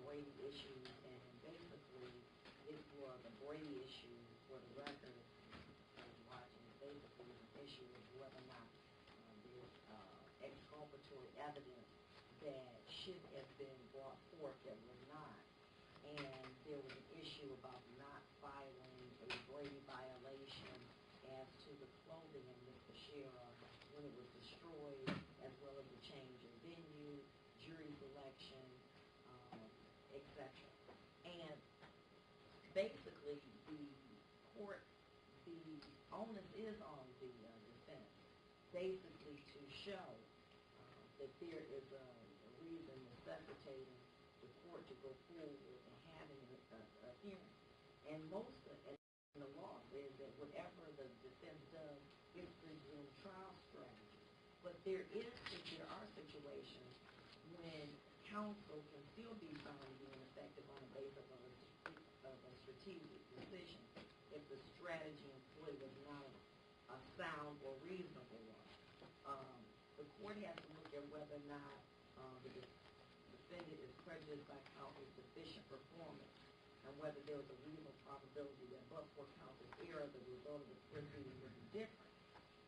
Brady issue, and basically it was a Brady issue for the record. I was watching, basically an issue of whether or not there's exculpatory evidence that should have been brought forth that was not. And there was an issue about not filing a Brady violation as to the clothing of Ms. Bashara when it was destroyed, as well as the change of venue, jury selection, etc. And basically, the court, the onus is on the defense, basically to show that there is a reason necessitating the court to go forward and having a hearing. And most of in the law is that whatever the defense does is presumed trial strategy. But there are situations when counsel can still be found to be ineffective on the basis of a strategic decision if the strategy employed was not a sound or reasonable one. The court has to look at whether or not the defendant is prejudiced by counsel's deficient performance, and whether there was a reasonable probability that but for counsel's error, the result of the proceeding would be different.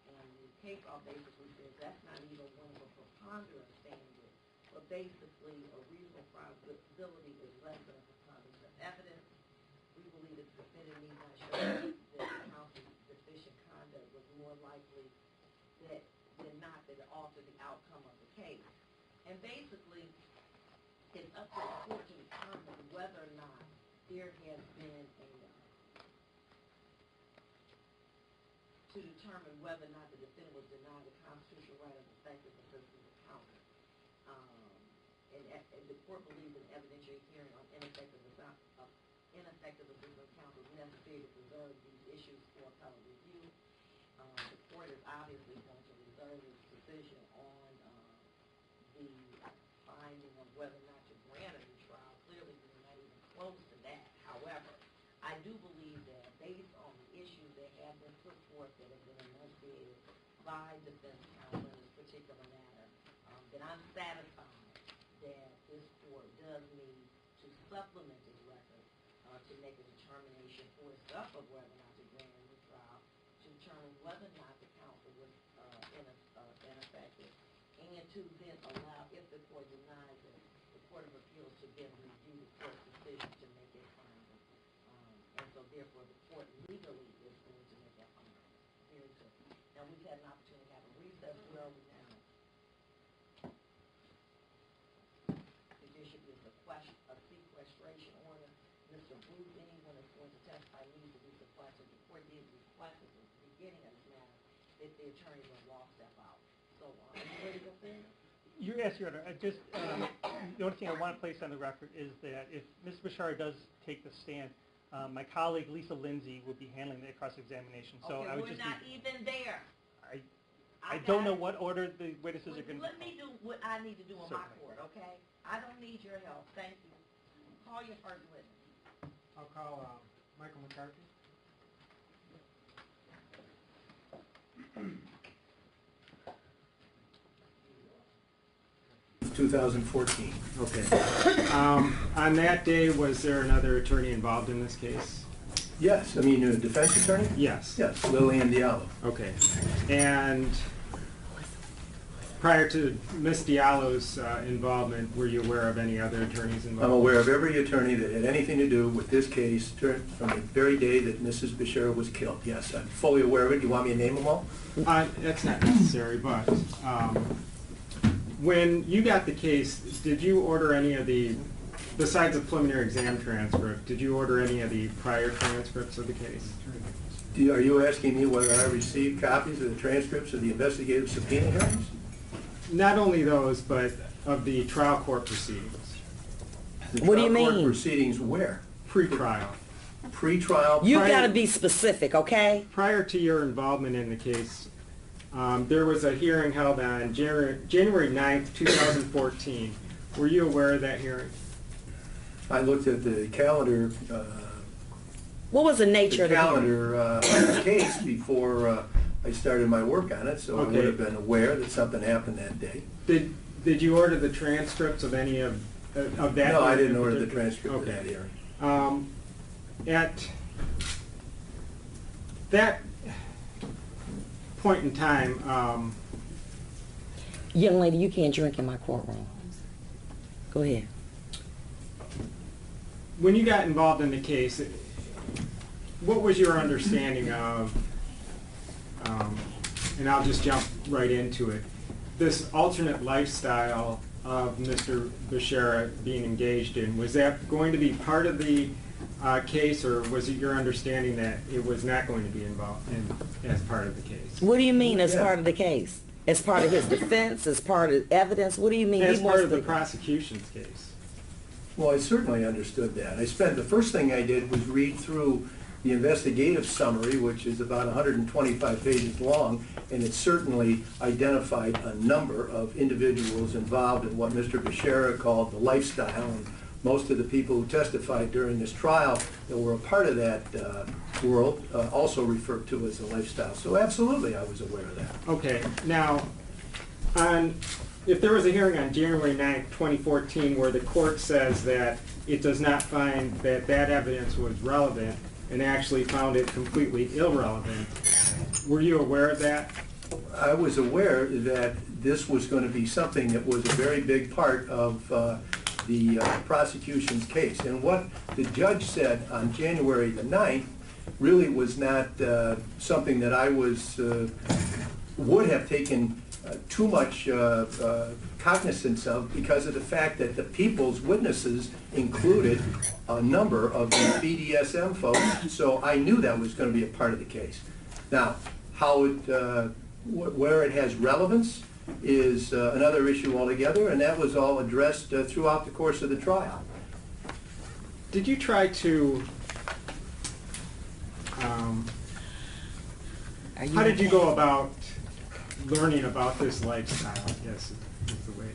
And the case law basically says that's not even one of a preponderance standard, but basically a reasonable probability is less than a preponderance of evidence. We believe that the defendant need not show that counsel's deficient conduct was more likely than not that it altered the outcome of the case. And basically, it's up to the court to determine whether or not there has been whether or not the defendant was denied the constitutional right of effective assistance of counsel. And the court believes an evidentiary hearing on ineffective assistance of counsel is necessary to preserve these issues for appellate review. The court is obviously going to reserve its decision on the finding of whether or not to grant a new trial. Clearly, we're not even close to that. However, I do believe that based on the issues that have been put forth that have been enunciated by defense counsel in this particular matter, that I'm satisfied that this court does need to supplement this record to make a determination for itself of whether or not to grant a new trial, to determine whether or not the counsel was ineffective, and to then allow, if the court denies it, the Court of Appeals to then review the court's decision to make a finding. And so therefore the court legally is going to make that finding. Very good. Now we've had an opportunity to have a recess. Where are we now? There should be a sequestration order. Mr. Booth, anyone that's going to testify needs to be sequestered. The court did request at the beginning of this matter that the attorney will walk step out. So, are you ready to go forward? Yes, Your Honor. The only thing I want to place on the record is that if Ms. Bashara does take the stand, my colleague Lisa Lindsay will be handling the cross-examination. So okay, I would we're just not even there. I don't know what order the witnesses are going to. Let me do what I need to do on Certainly. my court, okay? I don't need your help. Thank you. Call your first witness. I'll call Michael McCarthy. 2014. Okay. On that day, was there another attorney involved in this case? Yes, I mean a defense attorney? Yes. Yes, Lillian Diallo. Okay. And prior to Ms. Diallo's involvement, were you aware of any other attorneys involved? I'm aware of every attorney that had anything to do with this case from the very day that Mrs. Bashara was killed. Yes, I'm fully aware of it. You want me to name them all? That's not necessary, but when you got the case, did you order any of the, besides the preliminary exam transcript, did you order any of the prior transcripts of the case? Are you asking me whether I received copies of the transcripts of the investigative subpoena hearings? Not only those, but of the trial court proceedings. What do you mean? Trial court proceedings where? Pre-trial. Pre-trial? You got to be specific, okay? Prior to your involvement in the case, there was a hearing held on January 9th, 2014. Were you aware of that hearing? I looked at the calendar. What was the nature of the calendar case before I started my work on it, so Okay. I would have been aware that something happened that day. Did you order the transcripts of any of of that? No, I hearing didn't in order the particular? transcript of that hearing. At that point in time, Young lady, you can't drink in my courtroom. Go ahead. when you got involved in the case, what was your understanding of, and I'll just jump right into it, this alternate lifestyle of Mr. Bashara being engaged in? Was that going to be part of the case, or was it your understanding that it was not going to be involved as part of the case? What do you mean as Yeah. part of the case? As part of his defense? As part of evidence? What do you mean? As Be part more of the specific. prosecution's case. Well, I certainly understood that. The first thing I did was read through the investigative summary, which is about 125 pages long, and it certainly identified a number of individuals involved in what Mr. Bashara called the lifestyle, and most of the people who testified during this trial that were a part of that world also referred to as a lifestyle. So absolutely, I was aware of that. Okay, now, if there was a hearing on January 9th, 2014, where the court says that it does not find that that evidence was relevant and actually found it completely irrelevant, were you aware of that? I was aware that this was going to be something that was a very big part of the prosecution's case. And what the judge said on January the 9th really was not something that I would have taken too much cognizance of, because of the fact that the people's witnesses included a number of the BDSM folks, so I knew that was going to be a part of the case. Now, how where it has relevance is another issue altogether, and that was all addressed throughout the course of the trial. Did you try to, how did you go about learning about this lifestyle, I guess is the way?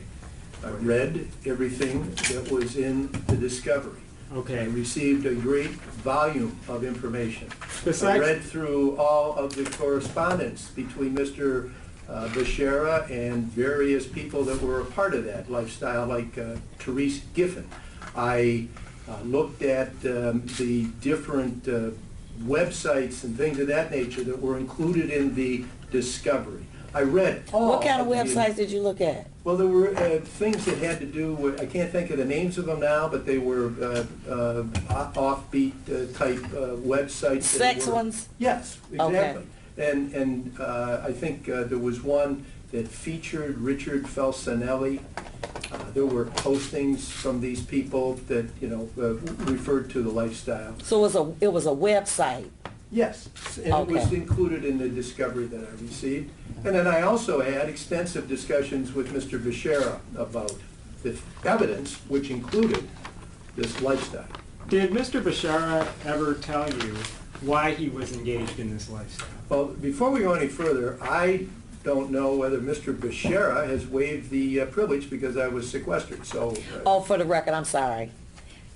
I read everything that was in the discovery. Okay. I received a great volume of information. Besides- I read through all of the correspondence between Mr. Bashara and various people that were a part of that lifestyle, like Therese Giffen. I looked at the different websites and things of that nature that were included in the discovery. I read all What kind of the- websites did you look at? Well, there were things that had to do with, I can't think of the names of them now, but they were offbeat type websites. Sex that were, ones? Yes, Okay. exactly. And I think there was one that featured Richard Felsinelli. There were postings from these people that, referred to the lifestyle. So it was a website. Yes, and it was Okay. included in the discovery that I received. And then I also had extensive discussions with Mr. Bashara about the evidence, which included this lifestyle. Did Mr. Bashara ever tell you why he was engaged in this lifestyle? Well, before we go any further, I don't know whether Mr. Bashara has waived the privilege because I was sequestered, so. Oh, for the record, I'm sorry.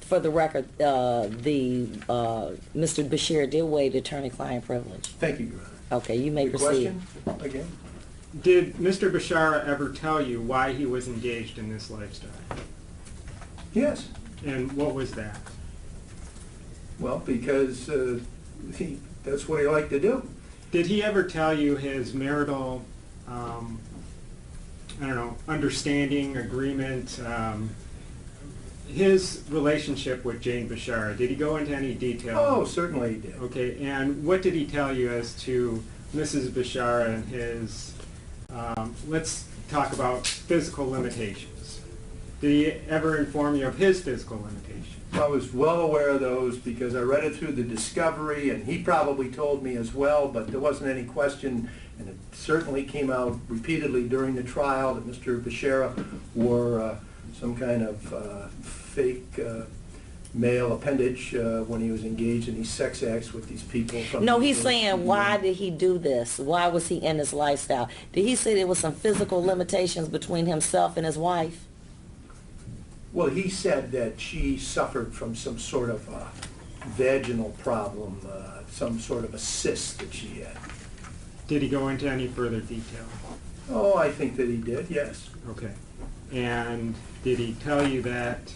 For the record, Mr. Bashir did waive the attorney-client privilege. Thank you, Your Honor. Okay, you may Your proceed. question again? Did Mr. Bashara ever tell you why he was engaged in this lifestyle? Yes. And what was that? Well, because that's what he liked to do. Did he ever tell you his marital, understanding, agreement, his relationship with Jane Bashara? Did he go into any detail? Oh, certainly he did. Okay, and what did he tell you as to Mrs. Bashara and his, let's talk about physical limitations. Did he ever inform you of his physical limitations? I was well aware of those because I read it through the discovery, and he probably told me as well, but there wasn't any question, and it certainly came out repeatedly during the trial that Mr. Bashara wore some kind of fake male appendage when he was engaged in these sex acts with these people. No, he's saying, why did he do this? Why was he in this lifestyle? Did he say there was some physical limitations between himself and his wife? Well, he said that she suffered from some sort of vaginal problem, some sort of a cyst that she had. Did he go into any further detail? Oh, I think that he did, yes. Okay. And did he tell you that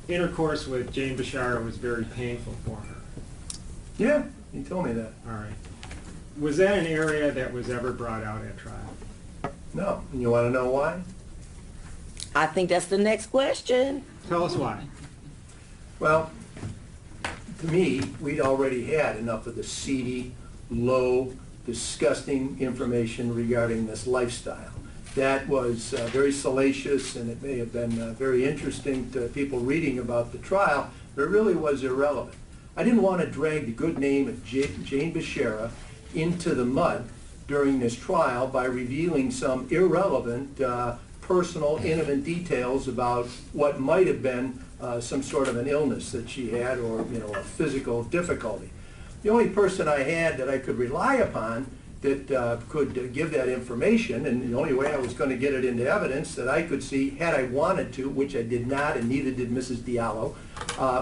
intercourse with Jane Bashara was very painful for her? Yeah, he told me that. All right. Was that an area that was ever brought out at trial? No. And you want to know why? I think that's the next question. Tell us why. Well, to me, we'd already had enough of the seedy, low, disgusting information regarding this lifestyle. That was very salacious, and it may have been very interesting to people reading about the trial, but it really was irrelevant. I didn't want to drag the good name of Jane Bashara into the mud during this trial by revealing some irrelevant, personal, intimate details about what might have been some sort of an illness that she had, or a physical difficulty. The only person I had that I could rely upon that could give that information, and the only way I was going to get it into evidence that I could see, had I wanted to, which I did not, and neither did Mrs. Diallo,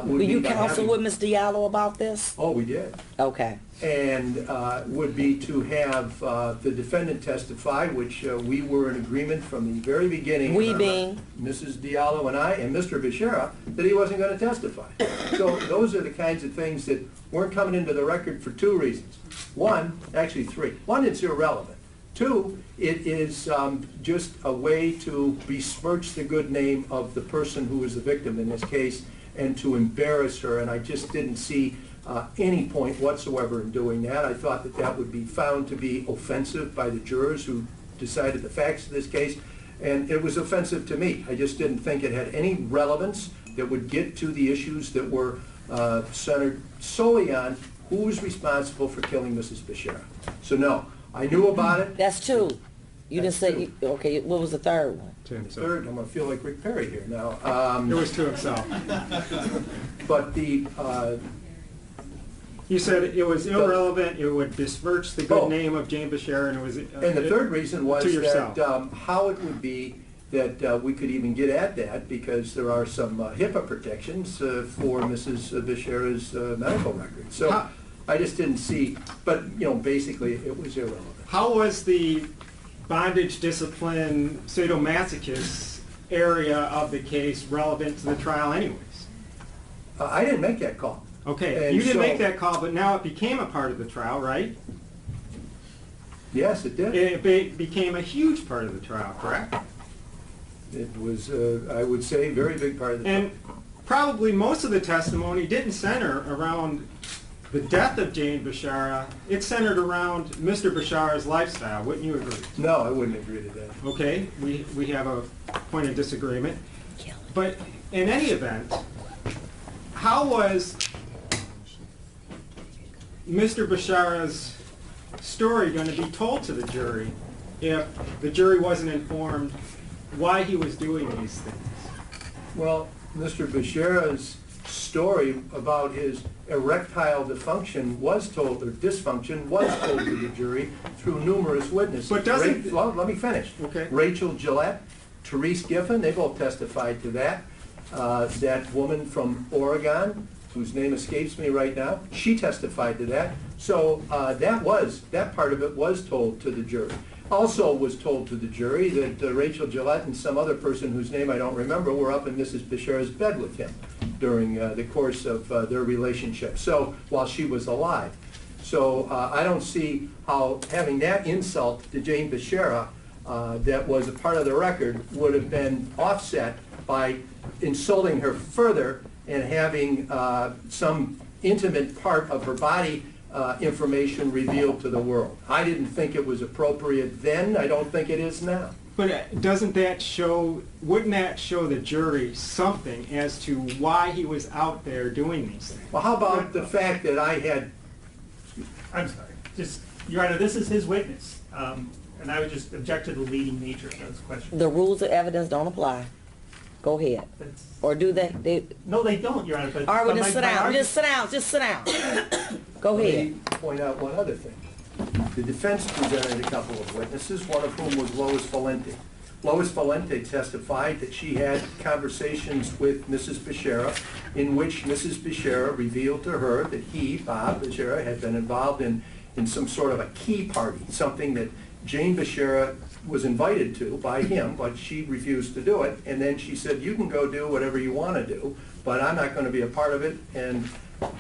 would Will be you by counsel having- with Ms. Diallo about this? Oh, we did. Okay. And would be to have the defendant testify, which we were in agreement from the very beginning. We being? Mrs. Diallo and I and Mr. Bashara, that he wasn't going to testify. So those are the kinds of things that weren't coming into the record for two reasons. One, actually three. One, it's irrelevant. Two, it is just a way to besmirch the good name of the person who was the victim in this case, and to embarrass her, and I just didn't see any point whatsoever in doing that. I thought that that would be found to be offensive by the jurors who decided the facts of this case, and it was offensive to me. I just didn't think it had any relevance that would get to the issues that were centered solely on who was responsible for killing Mrs. Bashara. So no, I knew about it. That's two. You didn't That's say, two. okay, what was the third one? To The himself. third, I'm going to feel like Rick Perry here now. It was to himself. But the You said it was irrelevant, it would besmirch the good Oh. name of Jane Bashara, and it was... And the third reason was to yourself. that how it would be that we could even get at that, because there are some HIPAA protections for Mrs. Bashara's medical record. So How- I just didn't see, but basically it was irrelevant. How was the bondage, discipline, sadomasochist area of the case relevant to the trial anyways? I didn't make that call. Okay, And you didn't so- make that call, but now it became a part of the trial, right? Yes, it did. It became a huge part of the trial, correct? It was, I would say, a very big part of the And probably most of the testimony didn't center around the death of Jane Bashara. It centered around Mr. Bashara's lifestyle. Wouldn't you agree? No, I wouldn't agree to that. Okay, we have a point of disagreement. But in any event, how was Mr. Bashara's story going to be told to the jury if the jury wasn't informed why he was doing these things? Well, Mr. Bashara's story about his erectile dysfunction was told, or dysfunction was told to the jury through numerous witnesses. But doesn't- Well, let me finish. Okay. Rachel Gillette, Therese Giffen, they both testified to that. That woman from Oregon, whose name escapes me right now, she testified to that. So that part of it was told to the jury. Also was told to the jury that Rachel Gillette and some other person whose name I don't remember were up in Mrs. Bashara's bed with him during the course of their relationship, so while she was alive. So I don't see how having that insult to Jane Bashara that was a part of the record would have been offset by insulting her further and having some intimate part of her body information revealed to the world. I didn't think it was appropriate then. I don't think it is now. But doesn't that show, wouldn't that show the jury something as to why he was out there doing these things? Well, how about the fact that I had... I'm sorry, just, Your Honor, this is his witness, and I would just object to the leading nature of those questions. The rules of evidence don't apply. Go ahead. That's- Or do they? No, they don't, Your Honor, but... All right, well, but then sit my down. argument- Just sit down. Go Let ahead. me point out one other thing. The defense presented a couple of witnesses, one of whom was Lois Valente. Lois Valente testified that she had conversations with Mrs. Bashara in which Mrs. Bashara revealed to her that he, Bob Bashara, had been involved in some sort of a key party, something that Jane Bashara was invited to by him, but she refused to do it. And then she said, you can go do whatever you want to do, but I'm not going to be a part of it. And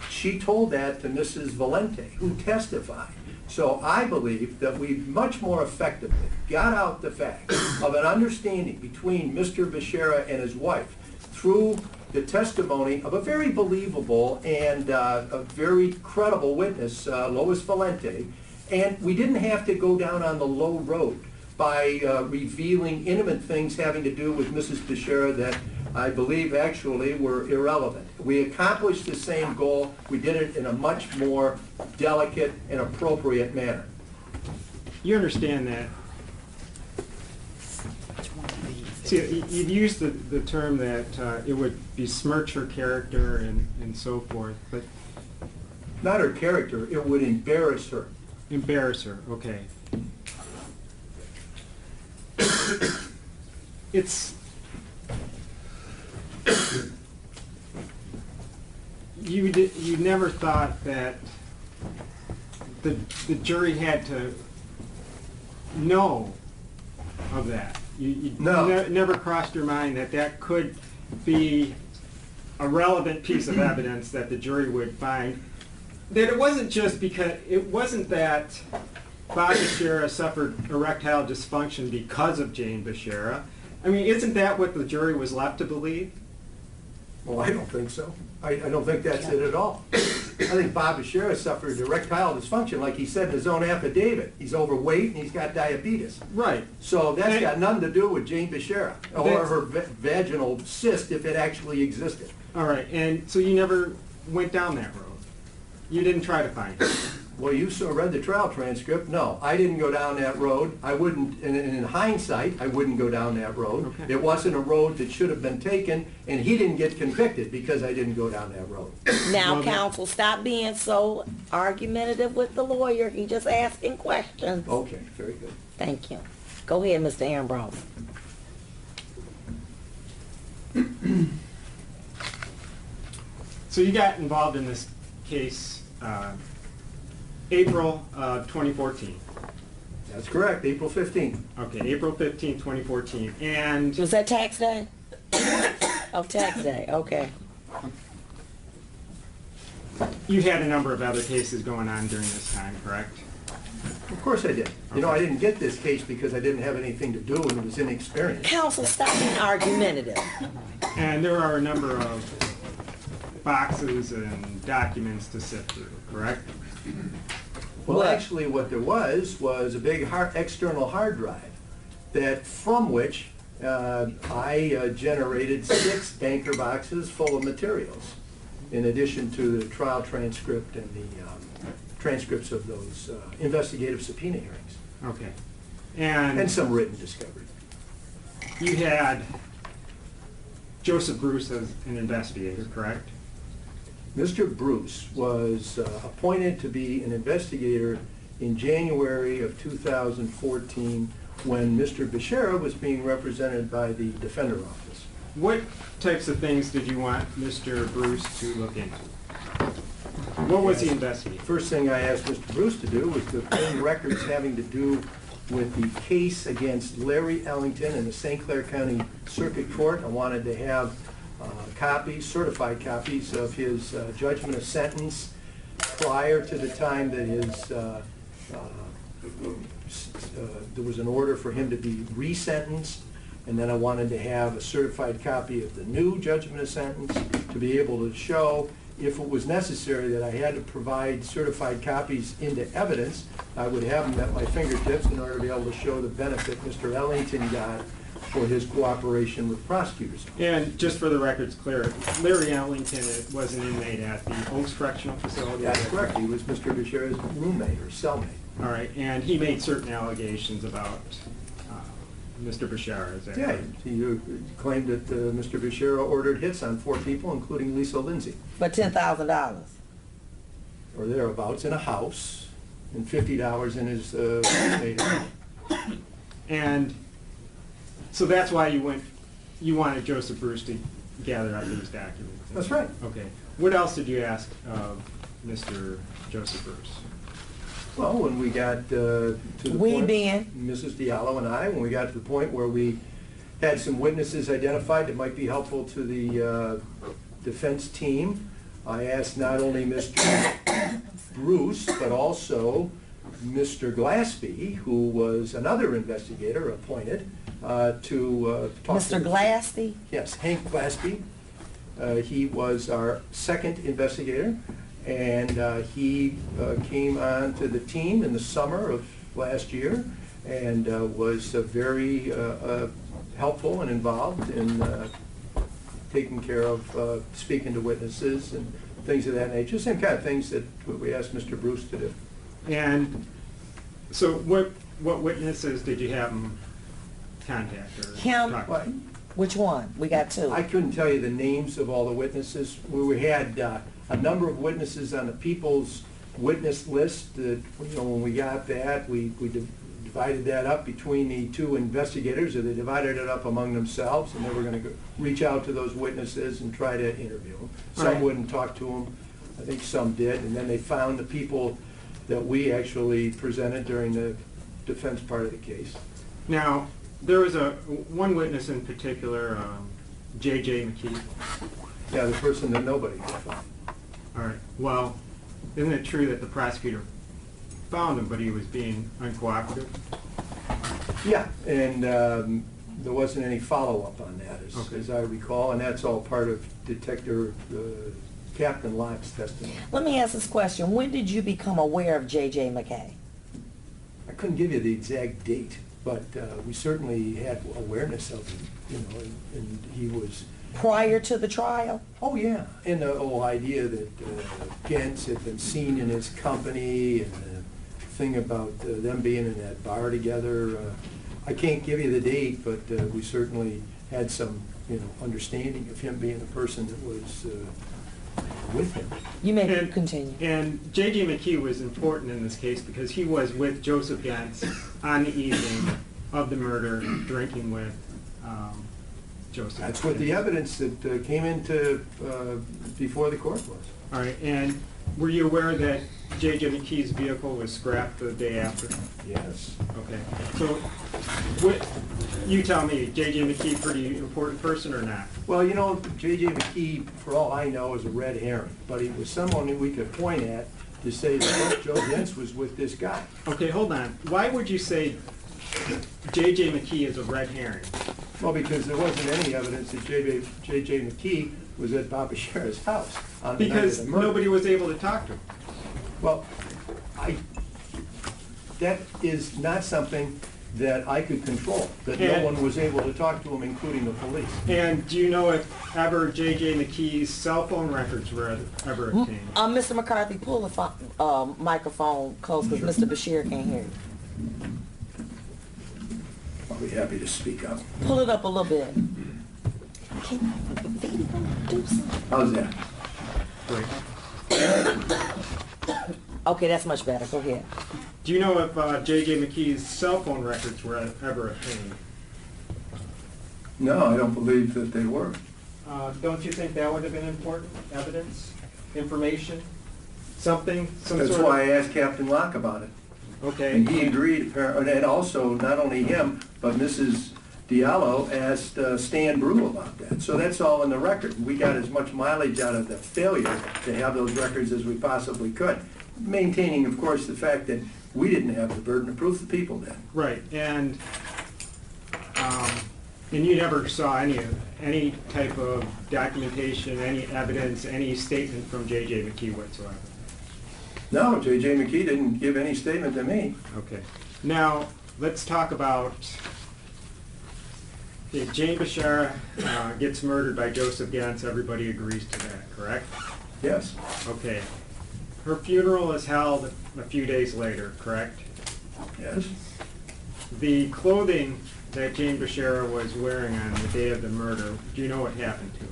she told that to Mrs. Valente, who testified. So I believe that we much more effectively got out the fact of an understanding between Mr. Bashara and his wife through the testimony of a very believable and a very credible witness, Lois Valente, and we didn't have to go down on the low road by revealing intimate things having to do with Mrs. Bashara that I believe actually were irrelevant. We accomplished the same goal. We did it in a much more delicate and appropriate manner. You understand that? See, you've used the term that it would besmirch her character and so forth, but... Not her character, it would embarrass her. Embarrass her, okay. It's... You never thought that the jury had to know of that. No. Never crossed your mind that that could be a relevant piece of evidence that the jury would find. That it wasn't just because, it wasn't that Bob Bashara suffered erectile dysfunction because of Jane Bashara. I mean, isn't that what the jury was left to believe? Well, I don't think so. I don't think that's it at all. I think Bob Bashara suffered erectile dysfunction, like he said in his own affidavit. He's overweight and he's got diabetes. Right. So that's got nothing to do with Jane Bashara or her vaginal cyst, if it actually existed. All right, and so you never went down that road? You didn't try to find it? Well, you read the trial transcript. No, I didn't go down that road. I wouldn't, in hindsight, I wouldn't go down that road. Okay. It wasn't a road that should have been taken, and he didn't get convicted because I didn't go down that road. Now, Well, counsel, stop being so argumentative with the lawyer. He just asking questions. Okay, very good. Thank you. Go ahead, Mr. Ambrose. So you got involved in this case April 2014. That's correct, April 15th. Okay, April 15, 2014. And Was that tax day? Oh, tax day, okay. you had a number of other cases going on during this time, correct? Of course I did. You know, I didn't get this case because I didn't have anything to do and was inexperienced. Counsel, stop being argumentative. And there are a number of boxes and documents to sift through, correct? Well, What? actually, what there was a big external hard drive that from which I generated 6 banker boxes full of materials, in addition to the trial transcript and the transcripts of those investigative subpoena hearings, Okay. and some written discovery. You had Joseph Bruce as an investigator, correct? Mr. Bruce was appointed to be an investigator in January of 2014 when Mr. Bashara was being represented by the Defender Office. What types of things did you want Mr. Bruce to look into? What was he investigating? First thing I asked Mr. Bruce to do was to obtain records having to do with the case against Larry Ellington in the St. Clair County Circuit Court. I wanted to have copies, certified copies of his judgment of sentence prior to the time that his there was an order for him to be resentenced, and then I wanted to have a certified copy of the new judgment of sentence to be able to show, if it was necessary, that I had to provide certified copies into evidence. I would have them at my fingertips in order to be able to show the benefit Mr. Ellington got for his cooperation with prosecutors. And just for the record's clear, Larry Ellington was an inmate at the Oaks Correctional Facility? That's correct. He was Mr. Bashara's roommate or cellmate. All right, and he made certain allegations about Mr. Bashara, is that Yeah, right? he claimed that Mr. Bashara ordered hits on 4 people, including Lisa Lindsay, For $10,000. or thereabouts, in a house, and $50 in his roommate account. And so that's why you wanted Joseph Bruce to gather up these documents? That's right. Okay. What else did you ask of Mr. Joseph Bruce? Well, when we got to the We point, being? Mrs. Diallo and I, when we got to the point where we had some witnesses identified that might be helpful to the defense team, I asked not only Mr. Bruce, but also Mr. Glaspie, who was another investigator appointed, to talk to Mr. Glaspie? Yes, Hank Glaspie. He was our second investigator, and he came on to the team in the summer of last year and was very helpful and involved in taking care of speaking to witnesses and things of that nature, same kind of things that we asked Mr. Bruce to do. And so what witnesses did you have him contact or Him? talk to? Well, Which one? We got two. I couldn't tell you the names of all the witnesses. We had a number of witnesses on the people's witness list that, when we got that, we divided that up between the two investigators, or they divided it up among themselves, and they were going to reach out to those witnesses and try to interview them. Some Right. wouldn't talk to them. I think some did, and then they found the people that we actually presented during the defense part of the case. Now, there was one witness in particular, J.J. McKee. Yeah, the person that nobody could find. All right. Well, isn't it true that the prosecutor found him, but he was being uncooperative? Yeah, and there wasn't any follow-up on that, Okay. as I recall, and that's all part of Captain Locke's testimony. Let me ask this question. When did you become aware of J.J. McKay? I couldn't give you the exact date, but we certainly had awareness of him, and he was, Prior to the trial? oh yeah, and the whole idea that Gentz had been seen in his company, and the thing about them being in that bar together. I can't give you the date, but we certainly had some, understanding of him being a person that was with him. You may And- continue. And J.J. McKee was important in this case because he was with Joseph Gentz on the evening of the murder, drinking with Joseph. That's what the evidence that came into before the court was. All right, and were you aware that J.J. McKee's vehicle was scrapped the day after? Yes. Okay, so you tell me, J.J. McKee pretty important person or not? Well, J.J. McKee, for all I know, is a red herring, but he was someone that we could point at to say that Joe Gentz was with this guy. Okay, hold on. Why would you say J.J. McKee is a red herring? Well, because there wasn't any evidence that J.J. McKee was at Bob Bashara's house on the night of Because the murder. nobody was able to talk to him. Well, that is not something that I could control, that no And- one was able to talk to him, including the police. And do you know if ever J.J. McKee's cell phone records were ever obtained? Mr. McCarthy, pull the microphone close because Mr. Bashir can't hear you. I'll be happy to speak up. Pull it up a little bit. Can you do something? How's that? Great. Okay, that's much better. Go ahead. Do you know if J.J. McKee's cell phone records were ever obtained? No, I don't believe that they were. Don't you think that would have been important evidence, information, something, some That's sort of... why I asked Captain Locke about it. Okay. And he agreed, and also, not only him, but Mrs. Diallo asked Stan Brew about that. So that's all in the record. We got as much mileage out of the failure to have those records as we possibly could, maintaining, of course, the fact that we didn't have the burden of proof, the people did. Right, and you never saw any type of documentation, any evidence, any statement from J.J. McKee whatsoever? No, J.J. McKee didn't give any statement to me. Okay. Now, let's talk about... Okay, Jane Bashara gets murdered by Joseph Gentz. Everybody agrees to that, correct? Yes. Okay. Her funeral is held a few days later, correct? Yes. The clothing that Jane Bashara was wearing on the day of the murder, do you know what happened to it?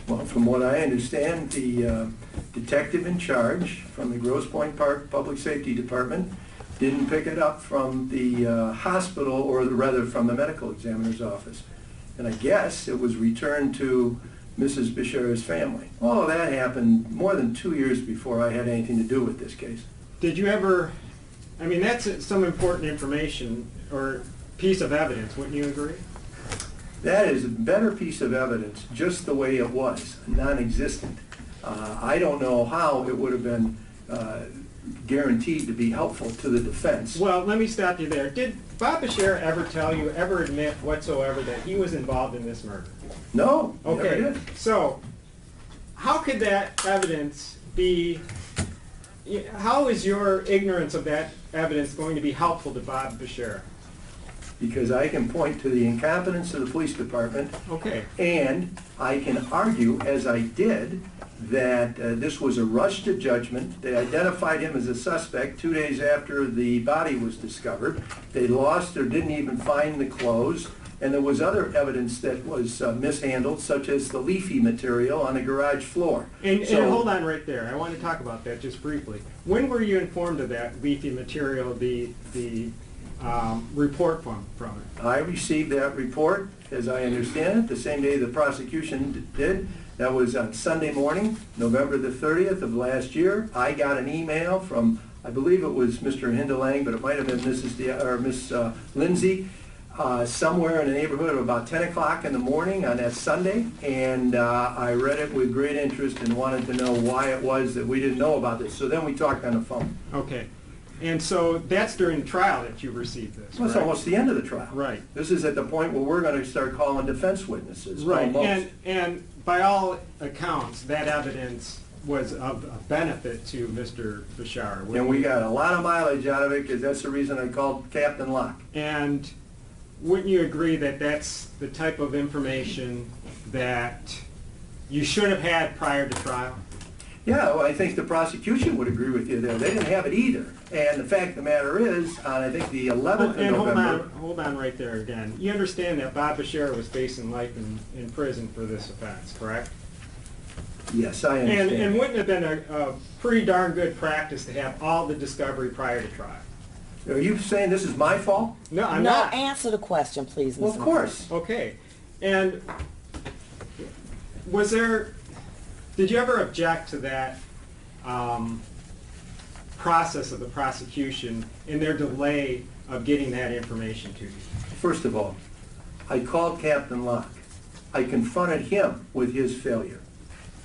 Well, from what I understand, the detective in charge from the Grosse Pointe Park Public Safety Department didn't pick it up from the hospital, or rather from the medical examiner's office. And I guess it was returned to Mrs. Bashara's family. All of that happened more than 2 years before I had anything to do with this case. Did you ever I mean, that's some important information or piece of evidence, wouldn't you agree? That is a better piece of evidence, just the way it was, non-existent. I don't know how it would have been guaranteed to be helpful to the defense. Well, let me stop you there. Did Bob Bashara ever admit whatsoever that he was involved in this murder? No, Okay, never did. so how could that evidence be, how is your ignorance of that evidence going to be helpful to Bob Bashara? Because I can point to the incompetence of the police department, Okay. and I can argue, as I did, that this was a rush to judgment. They identified him as a suspect 2 days after the body was discovered. They lost or didn't even find the clothes, and there was other evidence that was mishandled, such as the leafy material on the garage floor. And hold on right there. I want to talk about that just briefly. When were you informed of that leafy material, the report from it? I received that report, as I understand it, the same day the prosecution did. That was on Sunday morning, November the 30th of last year. I got an email from, I believe it was Mr. Hindelang, but it might have been Miss Lindsay, somewhere in the neighborhood of about 10 o'clock in the morning on that Sunday. And I read it with great interest and wanted to know why it was that we didn't know about this. So then we talked on the phone. Okay. And so that's during the trial that you received this, Well, it's correct? almost the end of the trial. Right. This is at the point where we're going to start calling defense witnesses. Right, almost. and by all accounts, that evidence was of benefit to Mr. Bashara. And we got a lot of mileage out of it, because that's the reason I called Captain Locke. And wouldn't you agree that that's the type of information that you should have had prior to trial? Yeah, well, I think the prosecution would agree with you there. They didn't have it either. And the fact of the matter is, on I think the 11th of And November... hold on right there again. You understand that Bob Bashara was facing life in prison for this offense, correct? Yes, I understand. And wouldn't it have been a pretty darn good practice to have all the discovery prior to trial? Are you saying this is my fault? No, I'm No, not. answer the question, please, Mr. Well, of course. Okay. And did you ever object to that process of the prosecution in their delay of getting that information to you? First of all, I called Captain Locke. I confronted him with his failure.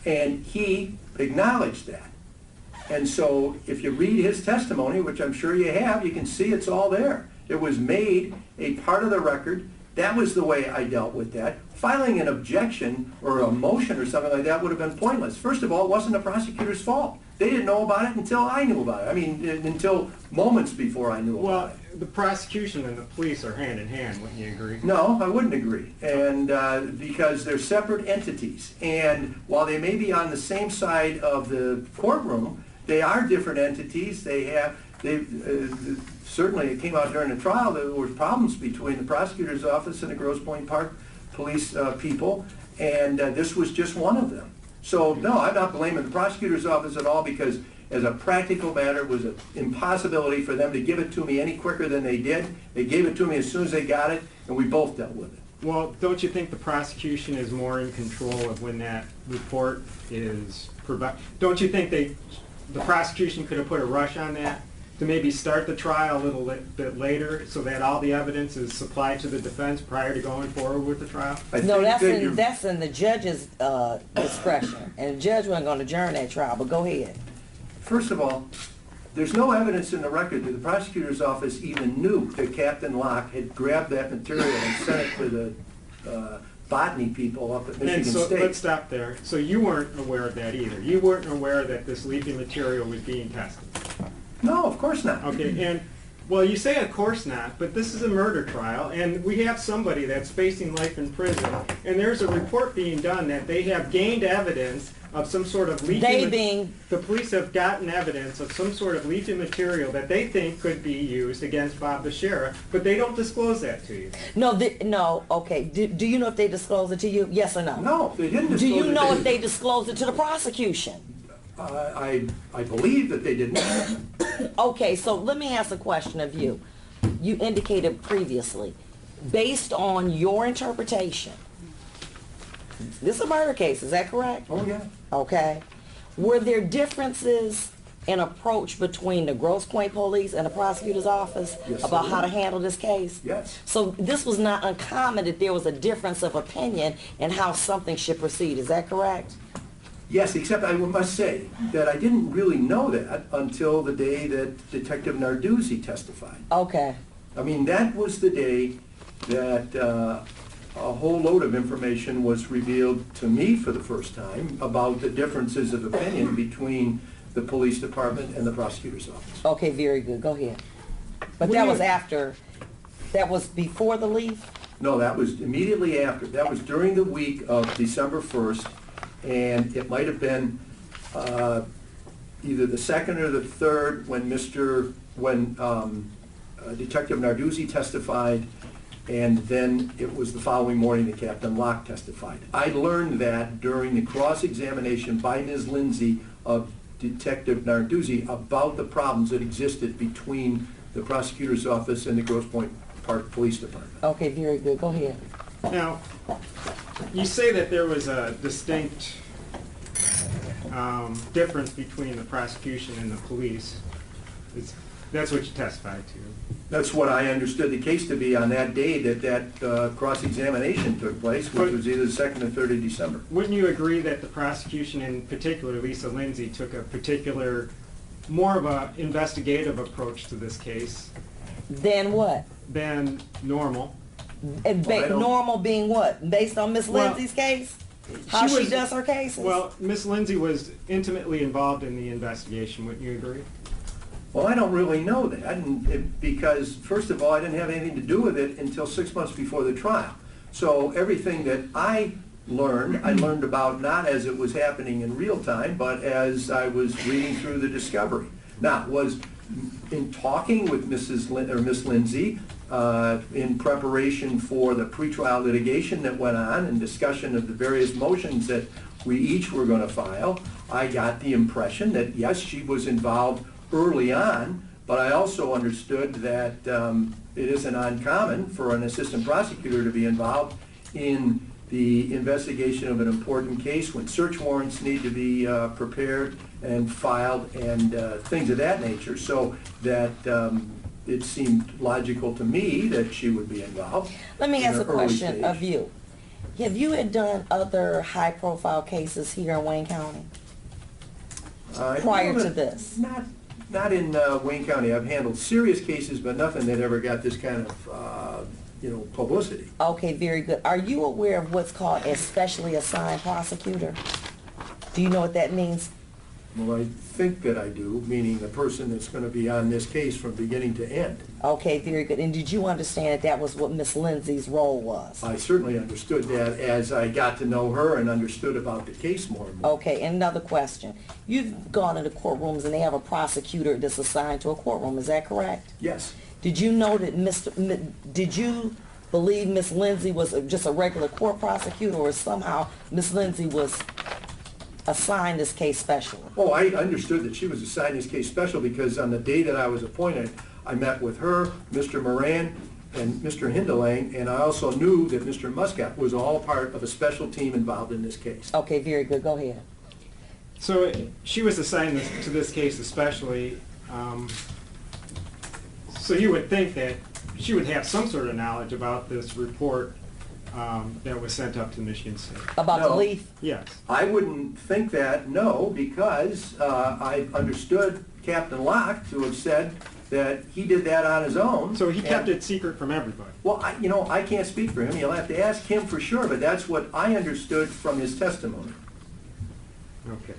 And he acknowledged that. And so if you read his testimony, which I'm sure you have, you can see it's all there. It was made a part of the record. That was the way I dealt with that. Filing an objection or a motion or something like that would have been pointless. First of all, it wasn't the prosecutor's fault. They didn't know about it until I knew about it. I mean, until moments before I knew about Well, it. the prosecution and the police are hand in hand, wouldn't you agree? No, I wouldn't agree. And because they're separate entities. And while they may be on the same side of the courtroom, they are different entities. Certainly it came out during the trial that there were problems between the prosecutor's office and the Grosse Pointe Park police people, and this was just one of them. So no, I'm not blaming the prosecutor's office at all, because as a practical matter, it was an impossibility for them to give it to me any quicker than they did. They gave it to me as soon as they got it, and we both dealt with it. Well, don't you think the prosecution is more in control of when that report is provided? Don't you think the prosecution could have put a rush on that to maybe start the trial a little bit later so that all the evidence is supplied to the defense prior to going forward with the trial? No, that's in the judge's discretion, and the judge wasn't going to adjourn that trial, but go ahead. First of all, there's no evidence in the record that the prosecutor's office even knew that Captain Locke had grabbed that material and sent it to the botany people up at Michigan And so State. let's stop there. So you weren't aware of that either. You weren't aware that this leafy material was being tested. No, of course not. Okay, and well, you say of course not, but this is a murder trial, and we have somebody that's facing life in prison, and there's a report being done that they have gained evidence of some sort of leafy. The police have gotten evidence of some sort of leafy material that they think could be used against Bob Bashara, but they don't disclose that to you. No, okay. Do you know if they disclosed it to you? Yes or no? No, they didn't disclose it. Do you know if they disclosed it to the prosecution? I believe that they didn't. Okay, so let me ask a question of you. You indicated previously, based on your interpretation, this is a murder case, is that correct? Oh, yeah. Okay. Were there differences an approach between the Grosse Pointe Police and the prosecutor's office Yes, about there how to was. handle this case? Yes. So this was not uncommon that there was a difference of opinion in how something should proceed. Is that correct? Yes, except I must say that I didn't really know that until the day that Detective Narduzzi testified. Okay. I mean, that was the day that a whole load of information was revealed to me for the first time about the differences of opinion between the police department and the prosecutor's office. Okay, very good. Go ahead. But What that do was you- after, that was before the leave? No, that was immediately after. That was during the week of December 1st, and it might have been either the 2nd or the 3rd when Detective Narduzzi testified, and then it was the following morning that Captain Locke testified. I learned that during the cross-examination by Ms. Lindsay of Detective Narduzzi about the problems that existed between the prosecutor's office and the Grosse Pointe Park Police Department. Okay, very good. Go ahead. Now, you say that there was a distinct difference between the prosecution and the police. That's what you testified to. That's what I understood the case to be on that day that cross-examination took place, which was either the 2nd or 3rd of December. Wouldn't you agree that the prosecution, in particular Lisa Lindsay, took a particular, more of an investigative approach to this case Then what? than normal? And Well, I don't- normal being what? Based on Miss Well, Lindsay's case? How she was- does her cases? Well, Miss Lindsay was intimately involved in the investigation, wouldn't you agree? Well, I don't really know that, because, first of all, I didn't have anything to do with it until 6 months before the trial. So everything that I learned about not as it was happening in real time, but as I was reading through the discovery. Now, was in talking with Miss Lindsay in preparation for the pretrial litigation that went on and discussion of the various motions that we each were going to file, I got the impression that, yes, she was involved early on, but I also understood that it isn't uncommon for an assistant prosecutor to be involved in the investigation of an important case when search warrants need to be prepared and filed and things of that nature, so that it seemed logical to me that she would be involved. Let me in ask her a early question stage. of you. Have you had done other high-profile cases here in Wayne County prior to this? Not in Wayne County. I've handled serious cases, but nothing that ever got this kind of, publicity. Okay, very good. Are you aware of what's called a specially assigned prosecutor? Do you know what that means? Well, I think that I do, meaning the person that's going to be on this case from beginning to end. Okay, very good. And did you understand that that was what Miss Lindsay's role was? I certainly understood that as I got to know her and understood about the case more and more. Okay, and another question. You've gone into courtrooms and they have a prosecutor that's assigned to a courtroom, is that correct? Yes. Did you know that did you believe Miss Lindsay was just a regular court prosecutor, or somehow Miss Lindsay was assigned this case specially? Oh, I understood that she was assigned this case special because on the day that I was appointed, I met with her, Mr. Moran, and Mr. Hindelang, and I also knew that Mr. Muscat was all part of a special team involved in this case. Okay, very good. Go ahead. So she was assigned to this case especially, so you would think that she would have some sort of knowledge about this report that was sent up to Michigan State. About the No. leaf? Yes. I wouldn't think that, no, because I understood Captain Locke to have said that he did that on his own. So he kept and- it secret from everybody. Well, I can't speak for him. You'll have to ask him for sure, but that's what I understood from his testimony. Okay.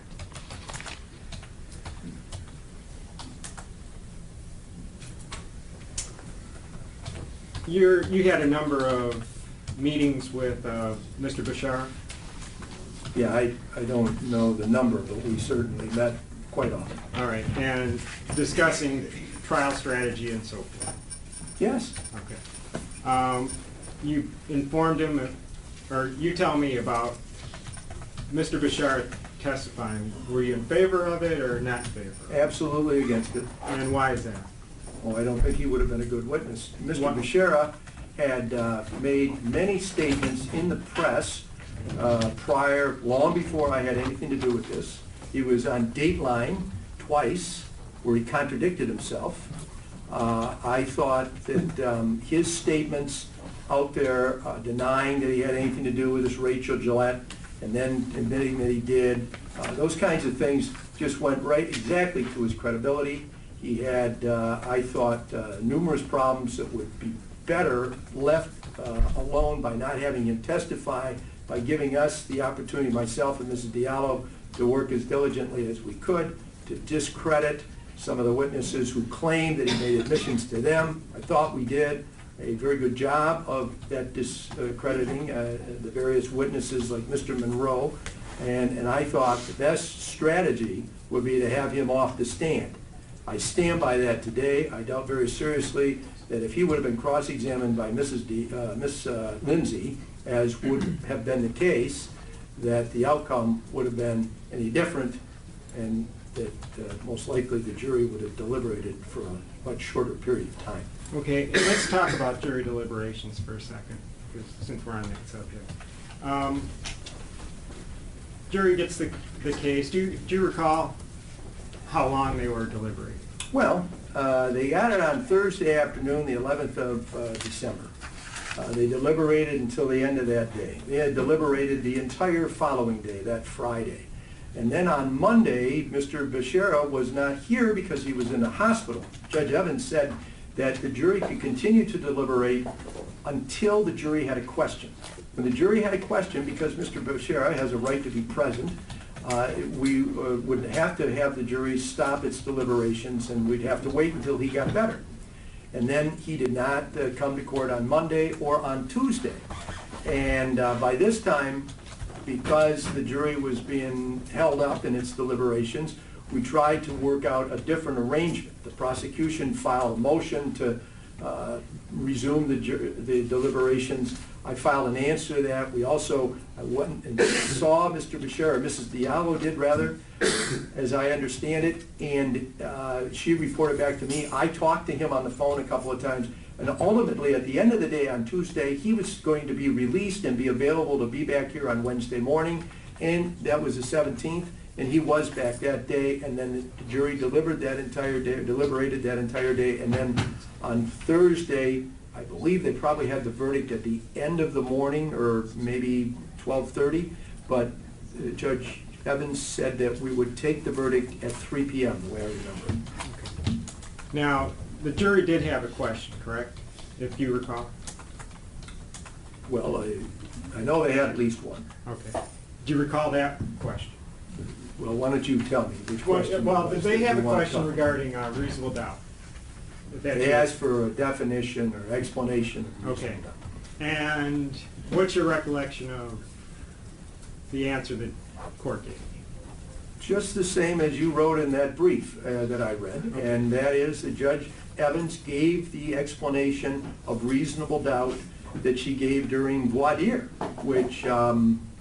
You had a number of meetings with Mr. Bashara? Yeah, I don't know the number, but we certainly met quite often. All right, and discussing trial strategy and so forth? Yes. Okay. You informed him, or you tell me about Mr. Bashara testifying. Were you in favor of it or not in favor of it? Absolutely against it. And why is that? Oh, I don't think he would have been a good witness. Mr. What- Bashara had made many statements in the press prior, long before I had anything to do with this. He was on Dateline twice where he contradicted himself. I thought that his statements out there denying that he had anything to do with this Rachel Gillette and then admitting that he did, those kinds of things just went right exactly to his credibility. He had, I thought, numerous problems that would be better left alone by not having him testify, by giving us the opportunity, myself and Mrs. Diallo, to work as diligently as we could to discredit some of the witnesses who claimed that he made admissions to them. I thought we did a very good job of that discrediting the various witnesses like Mr. Monroe, and I thought the best strategy would be to have him off the stand. I stand by that today. I doubt very seriously that if he would have been cross-examined by Miss Lindsay, as would have been the case, that the outcome would have been any different, and that most likely the jury would have deliberated for a much shorter period of time. Okay, and let's talk about jury deliberations for a second, because since we're on that subject. Jury gets the case. Do you recall how long they were deliberating? Well, they got it on Thursday afternoon, the 11th of December. They deliberated until the end of that day. They had deliberated the entire following day, that Friday. And then on Monday, Mr. Bashara was not here because he was in the hospital. Judge Evans said that the jury could continue to deliberate until the jury had a question. When the jury had a question, because Mr. Bashara has a right to be present, we would have to have the jury stop its deliberations, and we'd have to wait until he got better. And then he did not come to court on Monday or on Tuesday. And by this time, because the jury was being held up in its deliberations, we tried to work out a different arrangement. The prosecution filed a motion to resume the deliberations. I filed an answer to that. We also, I went and saw Mr. Bashara, Mrs. Diallo did rather, as I understand it, and she reported back to me. I talked to him on the phone a couple of times, and ultimately at the end of the day on Tuesday, he was going to be released and be available to be back here on Wednesday morning, and that was the 17th, and he was back that day, and then the jury deliberated that entire day, and then on Thursday, I believe they probably had the verdict at the end of the morning, or maybe 12:30, but Judge Evans said that we would take the verdict at 3 p.m., the way I remember it. Okay. Now, the jury did have a question, correct, if you recall? Well, I know they had at least one. Okay. Do you recall that question? Well, why don't you tell me which question? Well, they have a you want to question talk regarding reasonable doubt. They asked for a definition or explanation of Okay. reasonable doubt. And what's your recollection of the answer that court gave? Just the same as you wrote in that brief that I read, Okay. and that is that Judge Evans gave the explanation of reasonable doubt that she gave during voir dire, which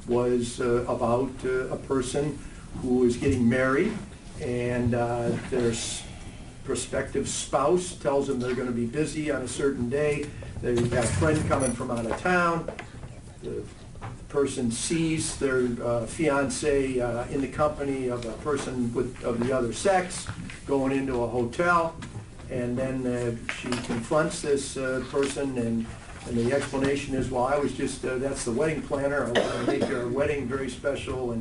was about a person who is getting married, and their prospective spouse tells them they're going to be busy on a certain day. They've got a friend coming from out of town. The person sees their fiance in the company of a person of the other sex going into a hotel, and then she confronts this person, and the explanation is, well, I was just, that's the wedding planner. I want to make our wedding very special,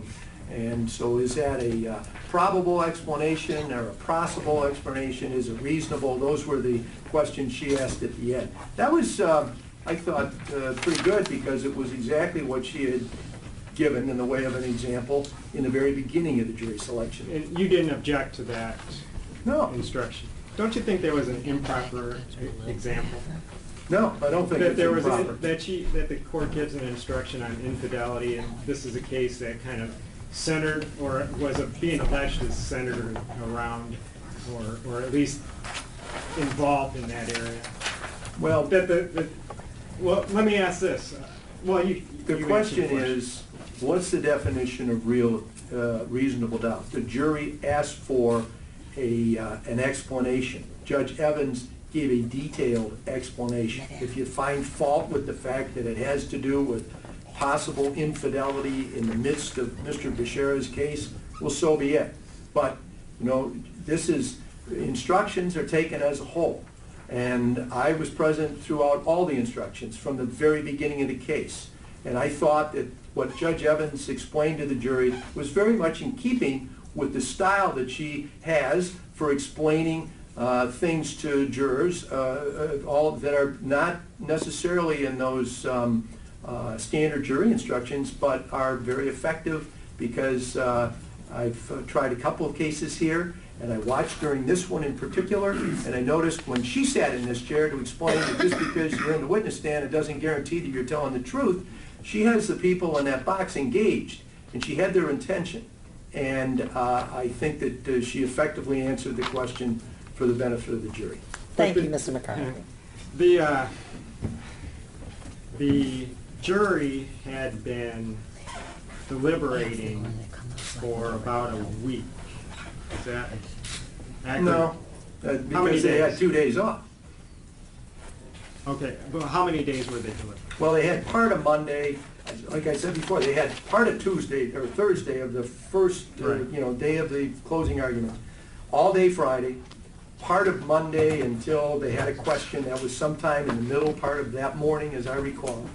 and so is that a probable explanation or a possible explanation? Is it reasonable? Those were the questions she asked at the end. That was, I thought, pretty good, because it was exactly what she had given in the way of an example in the very beginning of the jury selection. And you didn't object to that instruction. Don't you think there was an improper example? No, I don't think That it's there was improper. that the court gives an instruction on infidelity, and this is a case that kind of centered, or was being alleged as centered around, or at least involved in that area. Well, Well, let me ask this. the question is, what's the definition of reasonable doubt? The jury asked for an explanation. Judge Evans gave a detailed explanation. If you find fault with the fact that it has to do with possible infidelity in the midst of Mr. Bashara's case, well, so be it. But You know, instructions are taken as a whole. And I was present throughout all the instructions from the very beginning of the case. And I thought that what Judge Evans explained to the jury was very much in keeping with the style that she has for explaining things to jurors, all that are not necessarily in those standard jury instructions, but are very effective because I've tried a couple of cases here, and I watched during this one in particular, and I noticed when she sat in this chair to explain that just because you're in the witness stand, it doesn't guarantee that you're telling the truth. She has the people in that box engaged, and she had their intention. And I think that she effectively answered the question for the benefit of the jury. Thank you, Mr. McCarthy. The jury had been deliberating for about a week. Is that accurate? No, because they had 2 days off. Okay, well, how many days were they deliberating? Well, they had part of Monday, like I said before, they had part of Tuesday or Thursday of the first, Right. Day of the closing argument. All day Friday, part of Monday until they had a question that was sometime in the middle part of that morning, as I recall.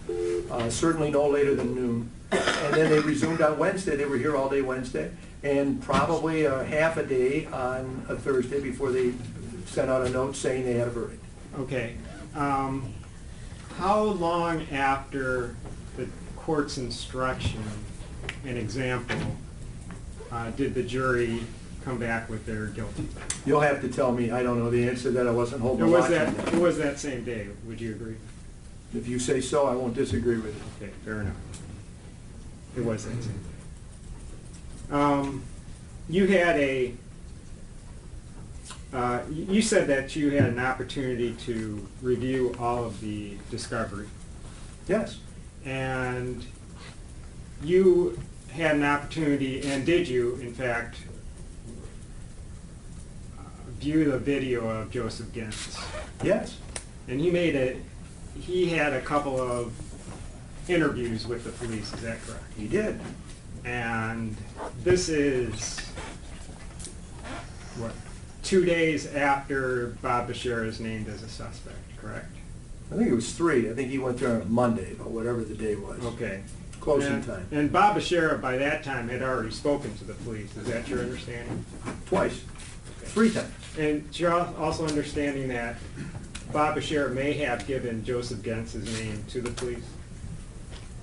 Certainly no later than noon. And then they resumed on Wednesday. They were here all day Wednesday, and probably a half a day on a Thursday before they sent out a note saying they had a verdict. Okay. How long after the court's instruction and example did the jury come back with their guilty? You'll have to tell me. I don't know the answer to that. I wasn't holding the watch on that. It was that same day. Would you agree? If you say so, I won't disagree with you. Okay, fair enough. It was that same day. You had you said that you had an opportunity to review all of the discovery. Yes. And you had an opportunity, and did you, in fact, view the video of Joseph Gens? Yes. And he had a couple of interviews with the police, is that correct? He did. And this is, what, 2 days after Bob Bashara is named as a suspect, correct? I think it was 3. I think he went there on a Monday, or whatever the day was. Okay. Closing time. And Bob Bashara, by that time, had already spoken to the police. Is that your understanding? Twice. Okay. 3 times. And you're also understanding that Bob Bashara may have given Joseph Gens' name to the police?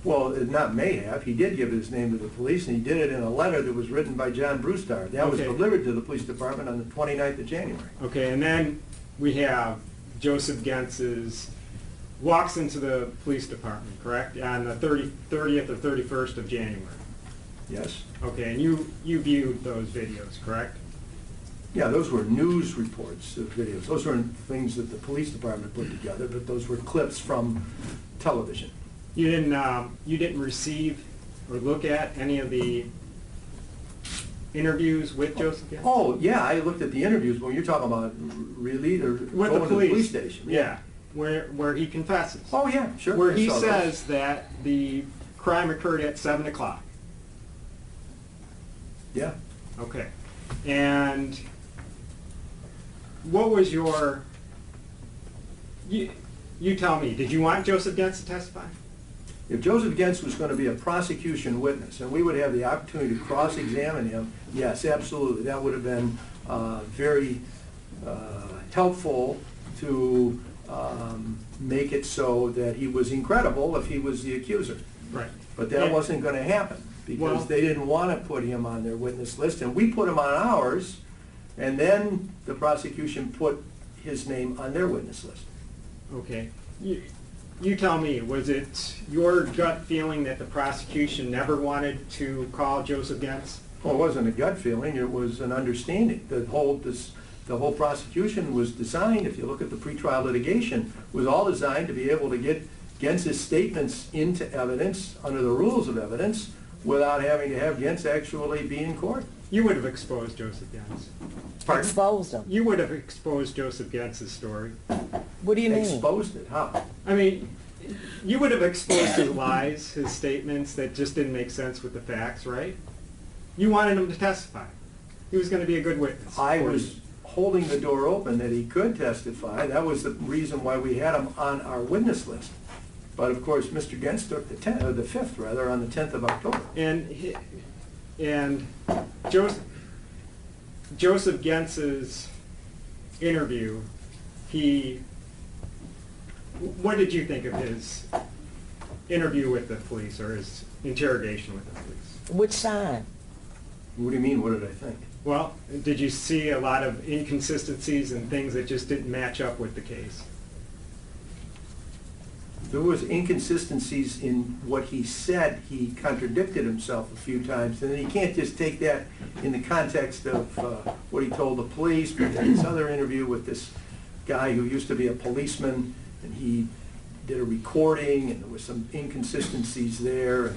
Well, not may have. He did give his name to the police, and he did it in a letter that was written by John Brewstar. That was Okay. delivered to the police department on the 29th of January. Okay, and then we have Joseph Gens' walks into the police department, correct? On the 30th or 31st of January. Yes. Okay, and you viewed those videos, correct? Yeah, those were news reports of videos. Those weren't things that the police department put together, but those were clips from television. You didn't receive or look at any of the interviews with Joseph Gens? Oh, yeah, I looked at the interviews. When you're talking about really, or With going the to police. the police station. Yeah, where he confesses. Oh, yeah, sure. Where I he saw those. says that the crime occurred at 7 o'clock. Yeah. Okay. And what was your... You tell me, did you want Joseph Gens to testify? If Joseph Gens was going to be a prosecution witness, and we would have the opportunity to cross-examine him, yes, absolutely. That would have been very helpful to make it so that he was incredible if he was the accuser. Right. But that wasn't going to happen, because they didn't want to put him on their witness list, and we put him on ours, and then the prosecution put his name on their witness list. Okay. You tell me, was it your gut feeling that the prosecution never wanted to call Joseph Gens? Well, it wasn't a gut feeling, it was an understanding. The whole prosecution was designed, if you look at the pretrial litigation, was all designed to be able to get Gens' statements into evidence under the rules of evidence without having to have Gens actually be in court. You would have exposed Joseph Gens. Pardon? Exposed him. You would have exposed Joseph Gens' story. What do you mean? Exposed it, how? I mean, you would have exposed his lies, his statements that just didn't make sense with the facts, right? You wanted him to testify. he was going to be a good witness. I for was you. holding the door open that he could testify. That was the reason why we had him on our witness list. But of course, Mr. Gens took the 10th, or the 5th rather, on the 10th of October. And Joseph Gens's interview, what did you think of his interview with the police, or his interrogation with the police? Which time? What do you mean, what did I think? Well, did you see a lot of inconsistencies and things that just didn't match up with the case? There was inconsistencies in what he said. He contradicted himself a few times, and you can't just take that in the context of what he told the police, but then this other interview with this guy who used to be a policeman, and he did a recording, and there was some inconsistencies there,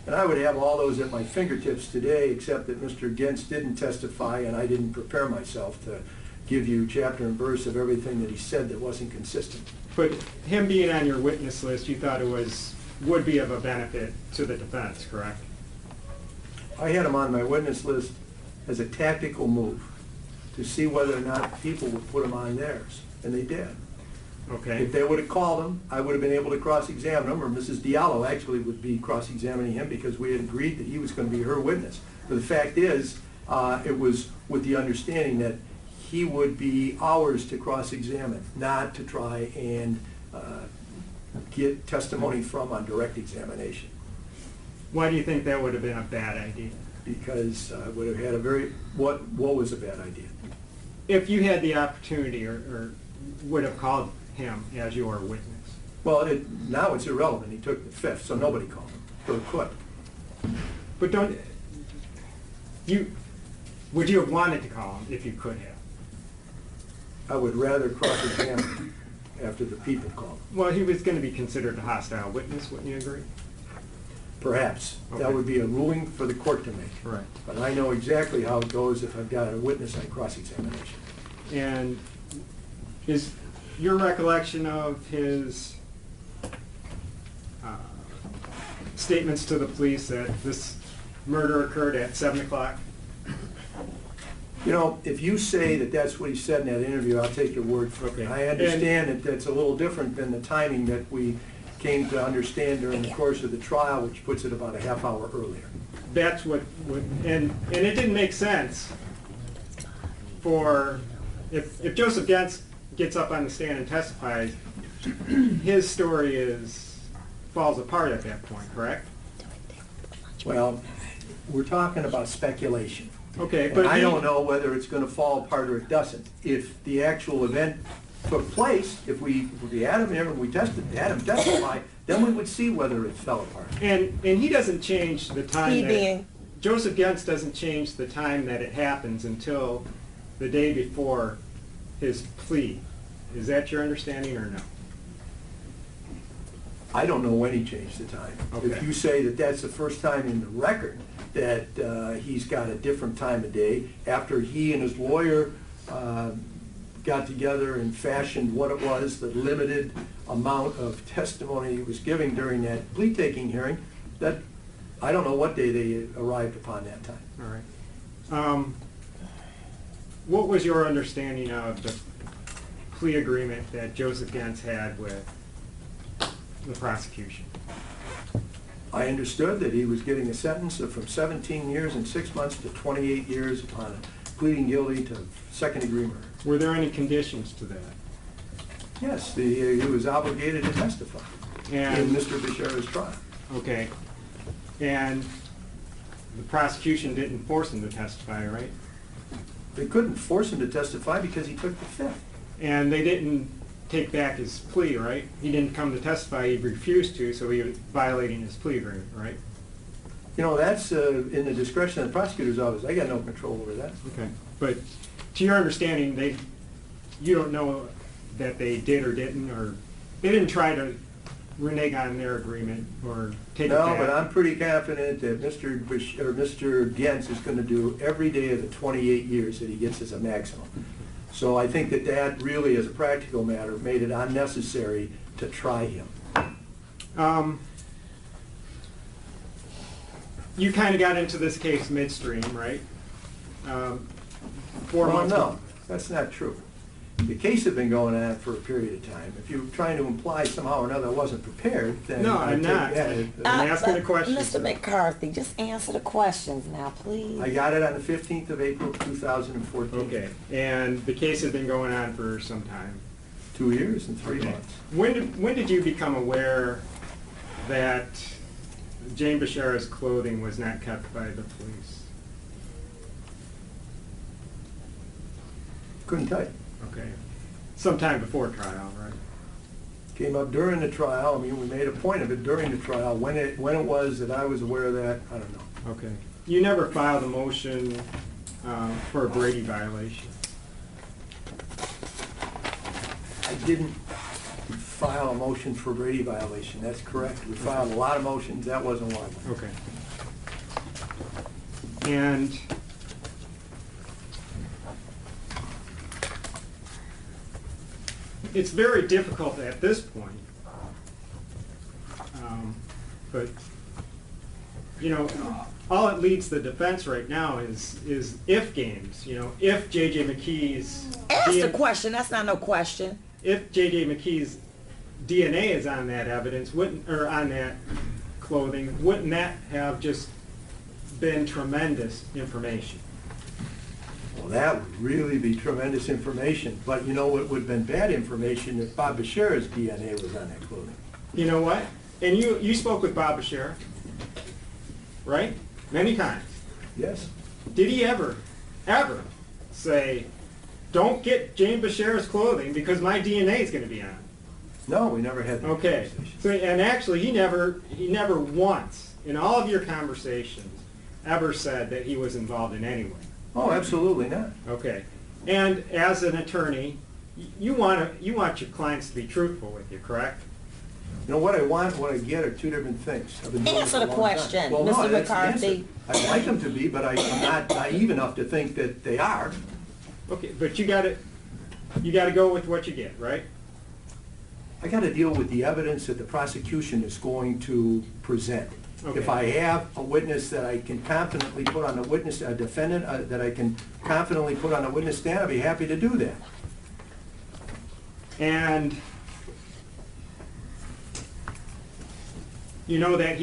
and I would have all those at my fingertips today, except that Mr. Gens didn't testify, and I didn't prepare myself to give you chapter and verse of everything that he said that wasn't consistent. But him being on your witness list, you thought would be of a benefit to the defense, correct? I had him on my witness list as a tactical move to see whether or not people would put him on theirs, and they did. Okay. If they would have called him, I would have been able to cross-examine him, or Mrs. Diallo actually would be cross-examining him because we had agreed that he was going to be her witness. But the fact is, it was with the understanding that he would be ours to cross-examine, not to try and get testimony from on direct examination. Why do you think that would have been a bad idea? Because I would have had what was a bad idea? If you had the opportunity or would have called him as your witness. Well, now it's irrelevant. He took the 5th, so nobody called him, or could. But would you have wanted to call him if you could have? I would rather cross-examine him after the people called him. Well, he was going to be considered a hostile witness, wouldn't you agree? Perhaps. Okay. That would be a ruling for the court to make. Right. But I know exactly how it goes if I've got a witness on cross-examination. And is your recollection of his statements to the police that this murder occurred at 7 o'clock? You know, if you say that that's what he said in that interview, I'll take your word for it. Okay. I understand that that's a little different than the timing that we came to understand during the course of the trial, which puts it about a half hour earlier. That's and it didn't make sense for, if Joseph Gens gets up on the stand and testifies, his story falls apart at that point, correct? Well, we're talking about speculation. Okay, And but I don't know whether it's going to fall apart or it doesn't. If the actual event took place, if we had him here and we had him testify, then we would see whether it fell apart. And he doesn't change the time Joseph Gens doesn't change the time that it happens until the day before his plea. Is that your understanding or no? I don't know when he changed the time. Okay. If you say that that's the first time in the record that he's got a different time of day, after he and his lawyer got together and fashioned what it was, the limited amount of testimony he was giving during that plea-taking hearing, that I don't know what day they arrived upon that time. All right. What was your understanding of the plea agreement that Joseph Gens had with the prosecution? I understood that he was getting a sentence of from 17 years and 6 months to 28 years upon pleading guilty to second-degree murder. Were there any conditions to that? Yes, he was obligated to testify in Mr. Bashara's trial. Okay. And the prosecution didn't force him to testify, right? They couldn't force him to testify because he took the 5th. And they didn't take back his plea, right? He didn't come to testify, he refused to, so he was violating his plea agreement, right? You know, that's in the discretion of the prosecutor's office. I got no control over that. Okay. But to your understanding, you don't know that they did or didn't, or they didn't try to renege on their agreement or take it back? No, but I'm pretty confident that Mr. Gens is going to do every day of the 28 years that he gets as a maximum. So I think that really, as a practical matter, made it unnecessary to try him. You kind of got into this case midstream, right? 4 Well, months. no, that's not true. The case had been going on for a period of time. If you're trying to imply somehow or another I wasn't prepared, then... No, I I'm take not. that I'm asking a but question, Mr. sir. McCarthy, just answer the questions now, please. I got it on the 15th of April, 2014. Okay, and the case has been going on for some time. 2 years and 3 Okay. months. When did you become aware that Jane Bashara's clothing was not kept by the police? Couldn't tell you. Okay, sometime before trial, right? Came up during the trial. I mean, we made a point of it during the trial. When it was that I was aware of that, I don't know. Okay. You never filed a motion for a Brady violation? I didn't file a motion for Brady violation. That's correct. We filed a lot of motions. That wasn't one. Okay. And it's very difficult at this point, but you know, all it leads the defense right now is if games. You know, if J.J. McKee's Ask the question, that's not no question. if J.J. McKee's DNA is on that evidence, or on that clothing, wouldn't that have just been tremendous information? Well, that would really be tremendous information. But you know what would have been bad information if Bob Bashara's DNA was on that clothing. You know what? And you spoke with Bob Bashara, right? Many times. Yes? Did he ever say, don't get Jane Bashara's clothing because my DNA is going to be on it? No, we never had that Okay. conversation. So, and actually, he never once in all of your conversations ever said that he was involved in any way. Oh, absolutely not. Okay. And as an attorney, you want your clients to be truthful with you, correct? You know, what I want, what I get are two different things. I've been doing this Answer a the long question, time. Well, no, Mr. that's the McCarthy. answer. I'd like them to be, but I'm not naive enough to think that they are. Okay, but you got to go with what you get, right? I got to deal with the evidence that the prosecution is going to present. Okay. If I have a witness that I can confidently put on a defendant that I can confidently put on a witness stand, I'd be happy to do that. And you know that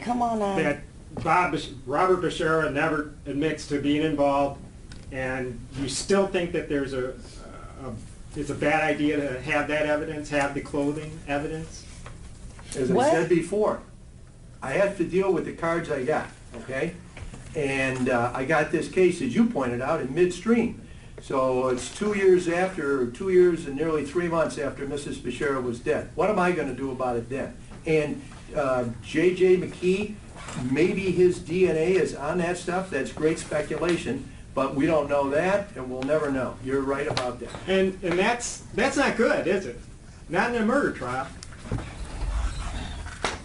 Come on now. that Robert Bashara never admits to being involved, and you still think that it's a bad idea to have that evidence, have the clothing evidence? As I What? said before, I have to deal with the cards I got, okay? And I got this case, as you pointed out, in midstream. So it's 2 years and nearly 3 months after Mrs. Bashara was dead. What am I going to do about it then? And J.J. McKee, maybe his DNA is on that stuff. That's great speculation, but we don't know that, and we'll never know. You're right about that. And that's not good, is it? Not in a murder trial.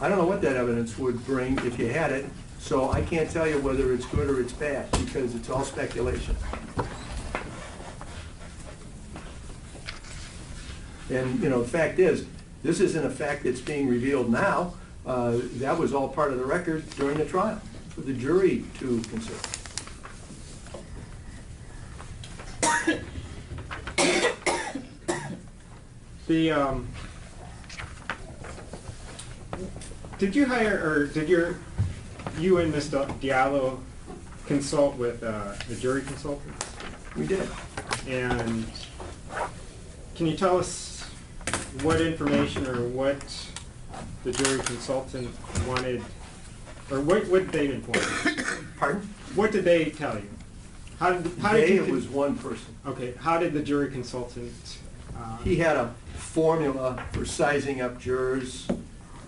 I don't know what that evidence would bring if you had it, so I can't tell you whether it's good or it's bad, because it's all speculation. And, you know, the fact is, this isn't a fact that's being revealed now. That was all part of the record during the trial for the jury to consider. Did you hire, or did you and Mr. Diallo consult with a jury consultant? We did. And can you tell us what information or what the jury consultant wanted, or what did they inform you? Pardon? What did they tell you? How did It was one person. Okay, how did the jury consultant? He had a formula for sizing up jurors,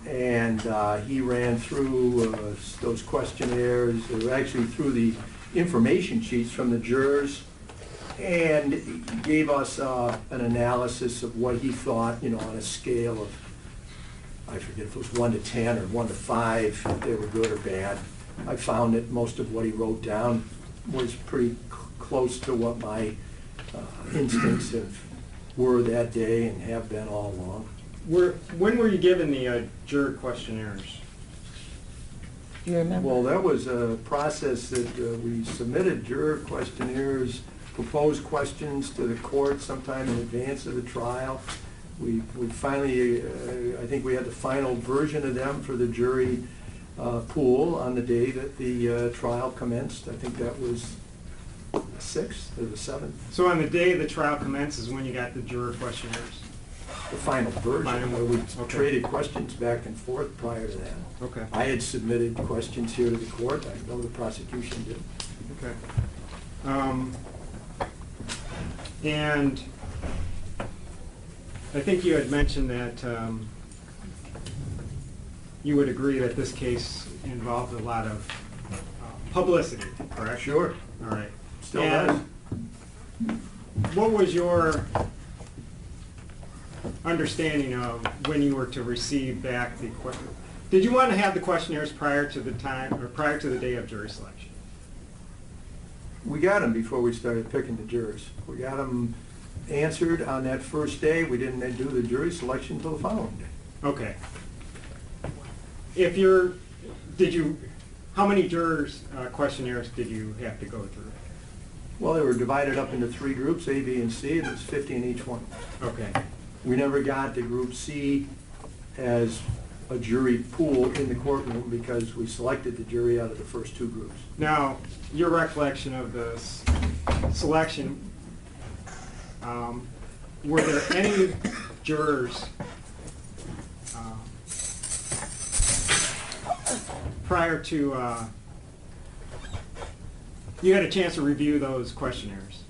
and he ran through those questionnaires, or actually through the information sheets from the jurors, and gave us an analysis of what he thought, you know, on a scale of, I forget if it was 1 to 10 or 1 to 5, if they were good or bad. I found that most of what he wrote down was pretty close to what my instincts were that day and have been all along. When were you given the juror questionnaires? Do you remember? Well, that was a process that we submitted juror questionnaires, proposed questions to the court sometime in advance of the trial. We finally, I think we had the final version of them for the jury pool on the day that the trial commenced. I think that was the 6th or the 7th. So on the day the trial commences when you got the juror questionnaires? The final version, Final, where we okay. traded questions back and forth prior to that. Okay. I had submitted questions here to the court. I know the prosecution did. Okay. And I think you had mentioned that you would agree that this case involved a lot of publicity, correct? Sure. All right. Still And what was your understanding of when you were to receive back the question? Did you want to have the questionnaires prior to the time or prior to the day of jury selection? We got them before we started picking the jurors. We got them answered on that first day. We didn't do the jury selection until the following day. Okay. How many jurors questionnaires did you have to go through? Well, they were divided up into 3 groups, A, B, and C, and there's 50 in each one. Okay. We never got to group C as a jury pool in the courtroom because we selected the jury out of the first 2 groups. Now, your recollection of the selection, were there any jurors prior to, you had a chance to review those questionnaires?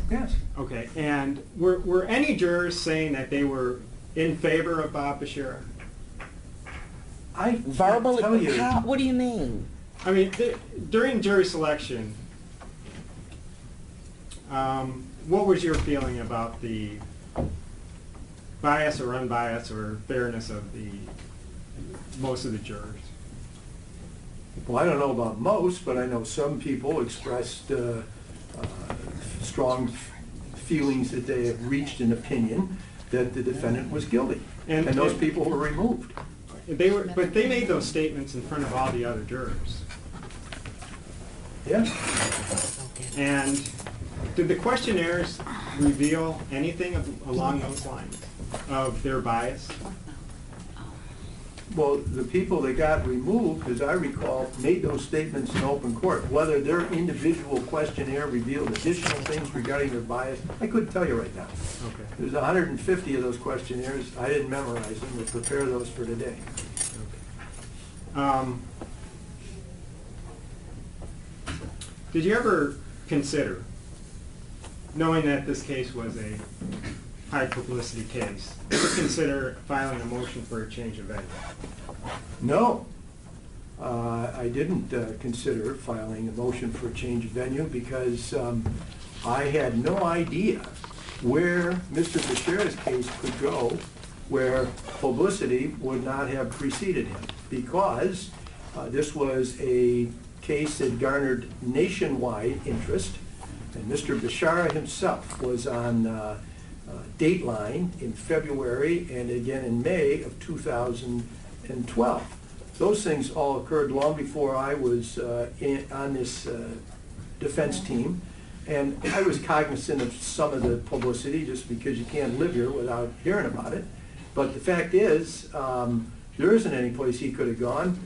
Yes. Okay, and were any jurors saying that they were in favor of Bob Bashara? I can't Verbally? tell you. What do you mean? I mean, during jury selection, what was your feeling about the bias or unbiased or fairness of most of the jurors? Well, I don't know about most, but I know some people expressed strong feelings that they have reached an opinion that the defendant was guilty. And those people were removed. But they made those statements in front of all the other jurors. Yeah. And did the questionnaires reveal anything along those lines of their bias? Well, the people that got removed, as I recall, made those statements in open court. Whether their individual questionnaire revealed additional things regarding their bias, I couldn't tell you right now. Okay. There's 150 of those questionnaires. I didn't memorize them. We'll prepare those for today. Did you ever consider, knowing that this case was a high publicity case, ever consider filing a motion for a change of venue? No. I didn't consider filing a motion for a change of venue because I had no idea where Mr. Bashara's case could go where publicity would not have preceded him, because this was a case that garnered nationwide interest, and Mr. Bashara himself was on Dateline in February and again in May of 2012. Those things all occurred long before I was on this defense team, and I was cognizant of some of the publicity just because you can't live here without hearing about it. But the fact is, there isn't any place he could have gone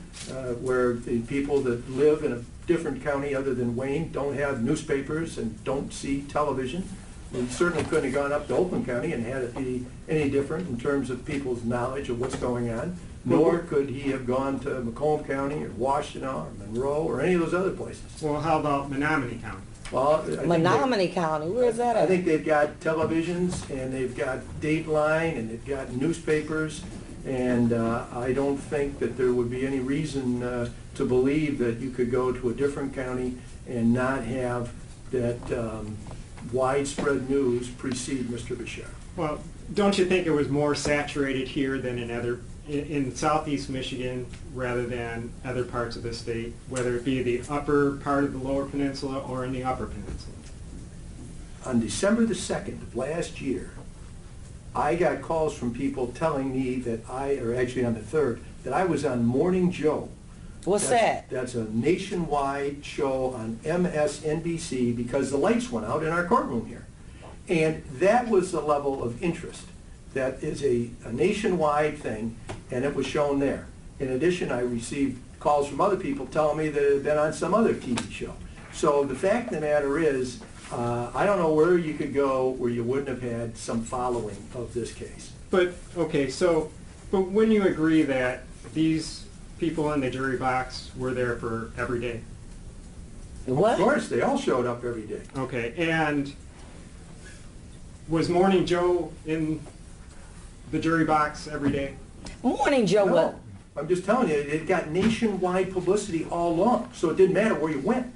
where the people that live in a different county other than Wayne don't have newspapers and don't see television. He certainly couldn't have gone up to Oakland County and had it be any different in terms of people's knowledge of what's going on, nor could he have gone to Macomb County or Washington or Monroe or any of those other places. Well, how about Menominee County? Well, Menominee County, where is that at? I think they've got televisions, and they've got Dateline, and they've got newspapers, and I don't think that there would be any reason to believe that you could go to a different county and not have that widespread news precede Mr. Bashara. Well, don't you think it was more saturated here than in southeast Michigan rather than other parts of the state, whether it be the upper part of the lower peninsula or in the upper peninsula? On December the 2nd of last year, I got calls from people telling me that or actually on the 3rd, that I was on Morning Joe What's that? That's a nationwide show on MSNBC because the lights went out in our courtroom here. And that was the level of interest. That is a nationwide thing, and it was shown there. In addition, I received calls from other people telling me that it had been on some other TV show. So the fact of the matter is, I don't know where you could go where you wouldn't have had some following of this case. But, okay, so, but wouldn't you agree that these people in the jury box were there for every day? What? Of course, they all showed up every day. Okay, and was Morning Joe in the jury box every day? Morning, Joe. No, What? I'm just telling you, it got nationwide publicity all along, so it didn't matter where you went.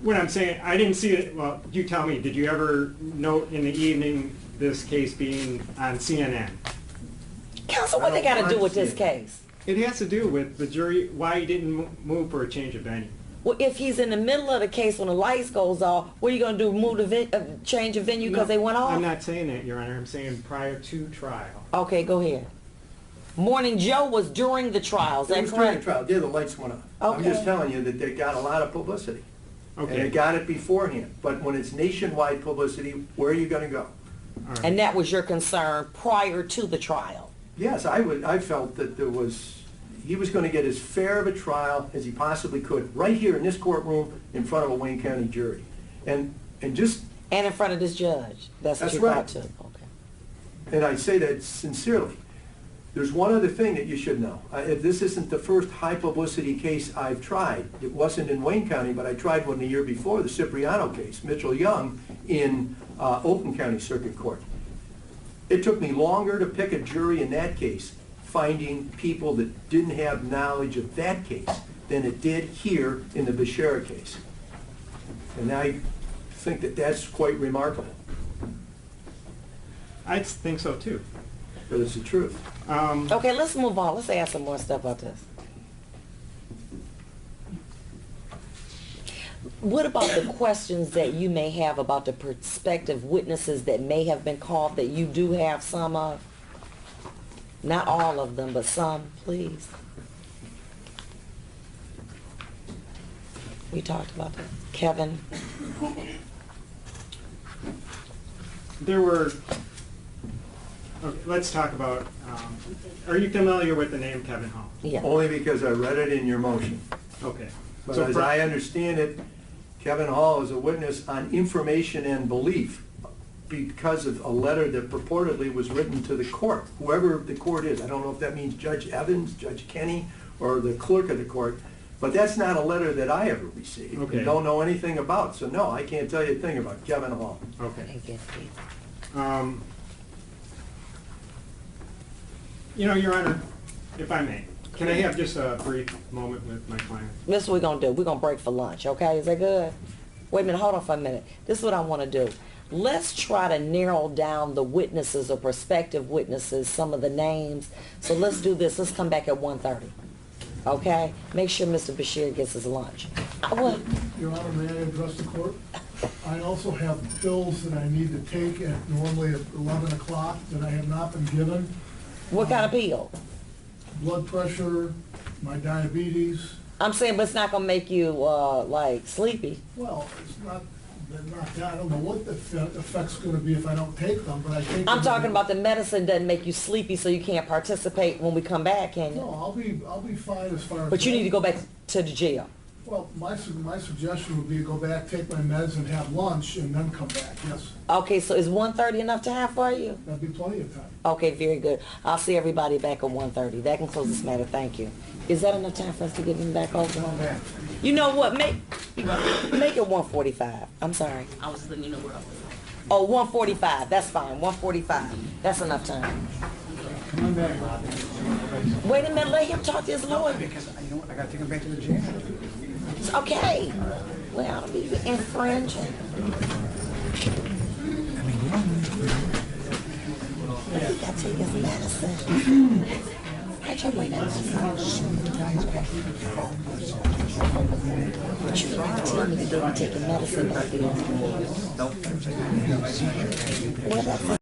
What I'm saying, I didn't see it, well, you tell me, did you ever note in the evening this case being on CNN? Counsel, what they got to do with this I don't case? It has to do with the jury, why he didn't move for a change of venue. Well, if he's in the middle of the case when the lights goes off, what are you going to do? Move the change of venue because they went off? I'm not saying that, Your Honor. I'm saying prior to trial. Okay, go ahead. Morning Joe was during the trial. Is It that was during the correct? trial, yeah, the lights went off. I'm Okay. just telling you that they got a lot of publicity. And Okay. they got it beforehand. But when it's nationwide publicity, where are you gonna go? All right. And that was your concern prior to the trial. Yes, I felt that he was gonna get as fair of a trial as he possibly could, right here in this courtroom, in front of a Wayne County jury. And just, And in front of this judge. That's what That's you right. thought too. Okay. and I say that sincerely. There's one other thing that you should know. This isn't the first high publicity case I've tried. It wasn't in Wayne County, but I tried one the year before, the Cipriano case, Mitchell Young, in Oakland County Circuit Court. It took me longer to pick a jury in that case, finding people that didn't have knowledge of that case, than it did here in the Bashara case. And I think that that's quite remarkable, I think so too. but it's the truth. Okay, let's move on. Let's ask some more stuff about this. What about the questions that you may have about the prospective witnesses that may have been called that you do have some of? Not all of them, but some, please. We talked about that. Kevin? There were, okay, let's talk about, are you familiar with the name Kevin Hall? Yeah. Only because I read it in your motion. Okay. But So as I understand it, Kevin Hall is a witness on information and belief because of a letter that purportedly was written to the court, whoever the court is. I don't know if that means Judge Evans, Judge Kenny, or the clerk of the court, but that's not a letter that I ever received. Okay. And don't know anything about, so no, I can't tell you a thing about Kevin Hall. Okay. Thank you. You know, Your Honor, if I may, can I have just a brief moment with my client? This is what we're going to do. We're going to break for lunch, okay? Is that good? Wait a minute. Hold on for a minute. This is what I want to do. Let's try to narrow down the witnesses or prospective witnesses, some of the names. So let's do this. Let's come back at 1:30, okay? Make sure Mr. Bashir gets his lunch. What? Your Honor, may I address the court? I also have pills that I need to take at normally at 11 o'clock that I have not been given. What kind of pill? Blood pressure, my diabetes. I'm saying, but it's not going to make you, like, sleepy. Well, it's not that. I don't know what the effect's going to be if I don't take them, but I take them. I'm talking about the medicine doesn't make you sleepy so you can't participate when we come back, can you? No, I'll be fine as far as. But you need to go back to the jail. Well, my suggestion would be to go back, take my meds and have lunch and then come back, yes. Okay, so is 1:30 enough time for you? That'd be plenty of time. Okay, very good. I'll see everybody back at 1:30. That concludes this matter. Thank you. Is that enough time for us to get him back over? Come back. You know what? Make it 1:45. I'm sorry. I was letting you know where I was. Oh, 1:45. That's fine. 1:45. That's enough time. Come on back. Wait a minute. Let him talk to his lawyer. Because, you know what, I gotta take him back to the jail. It's okay. Well, I'll be infringing. He got to take his medicine. How'd you wait that But you gotta tell me that they were taking medicine. Well, that's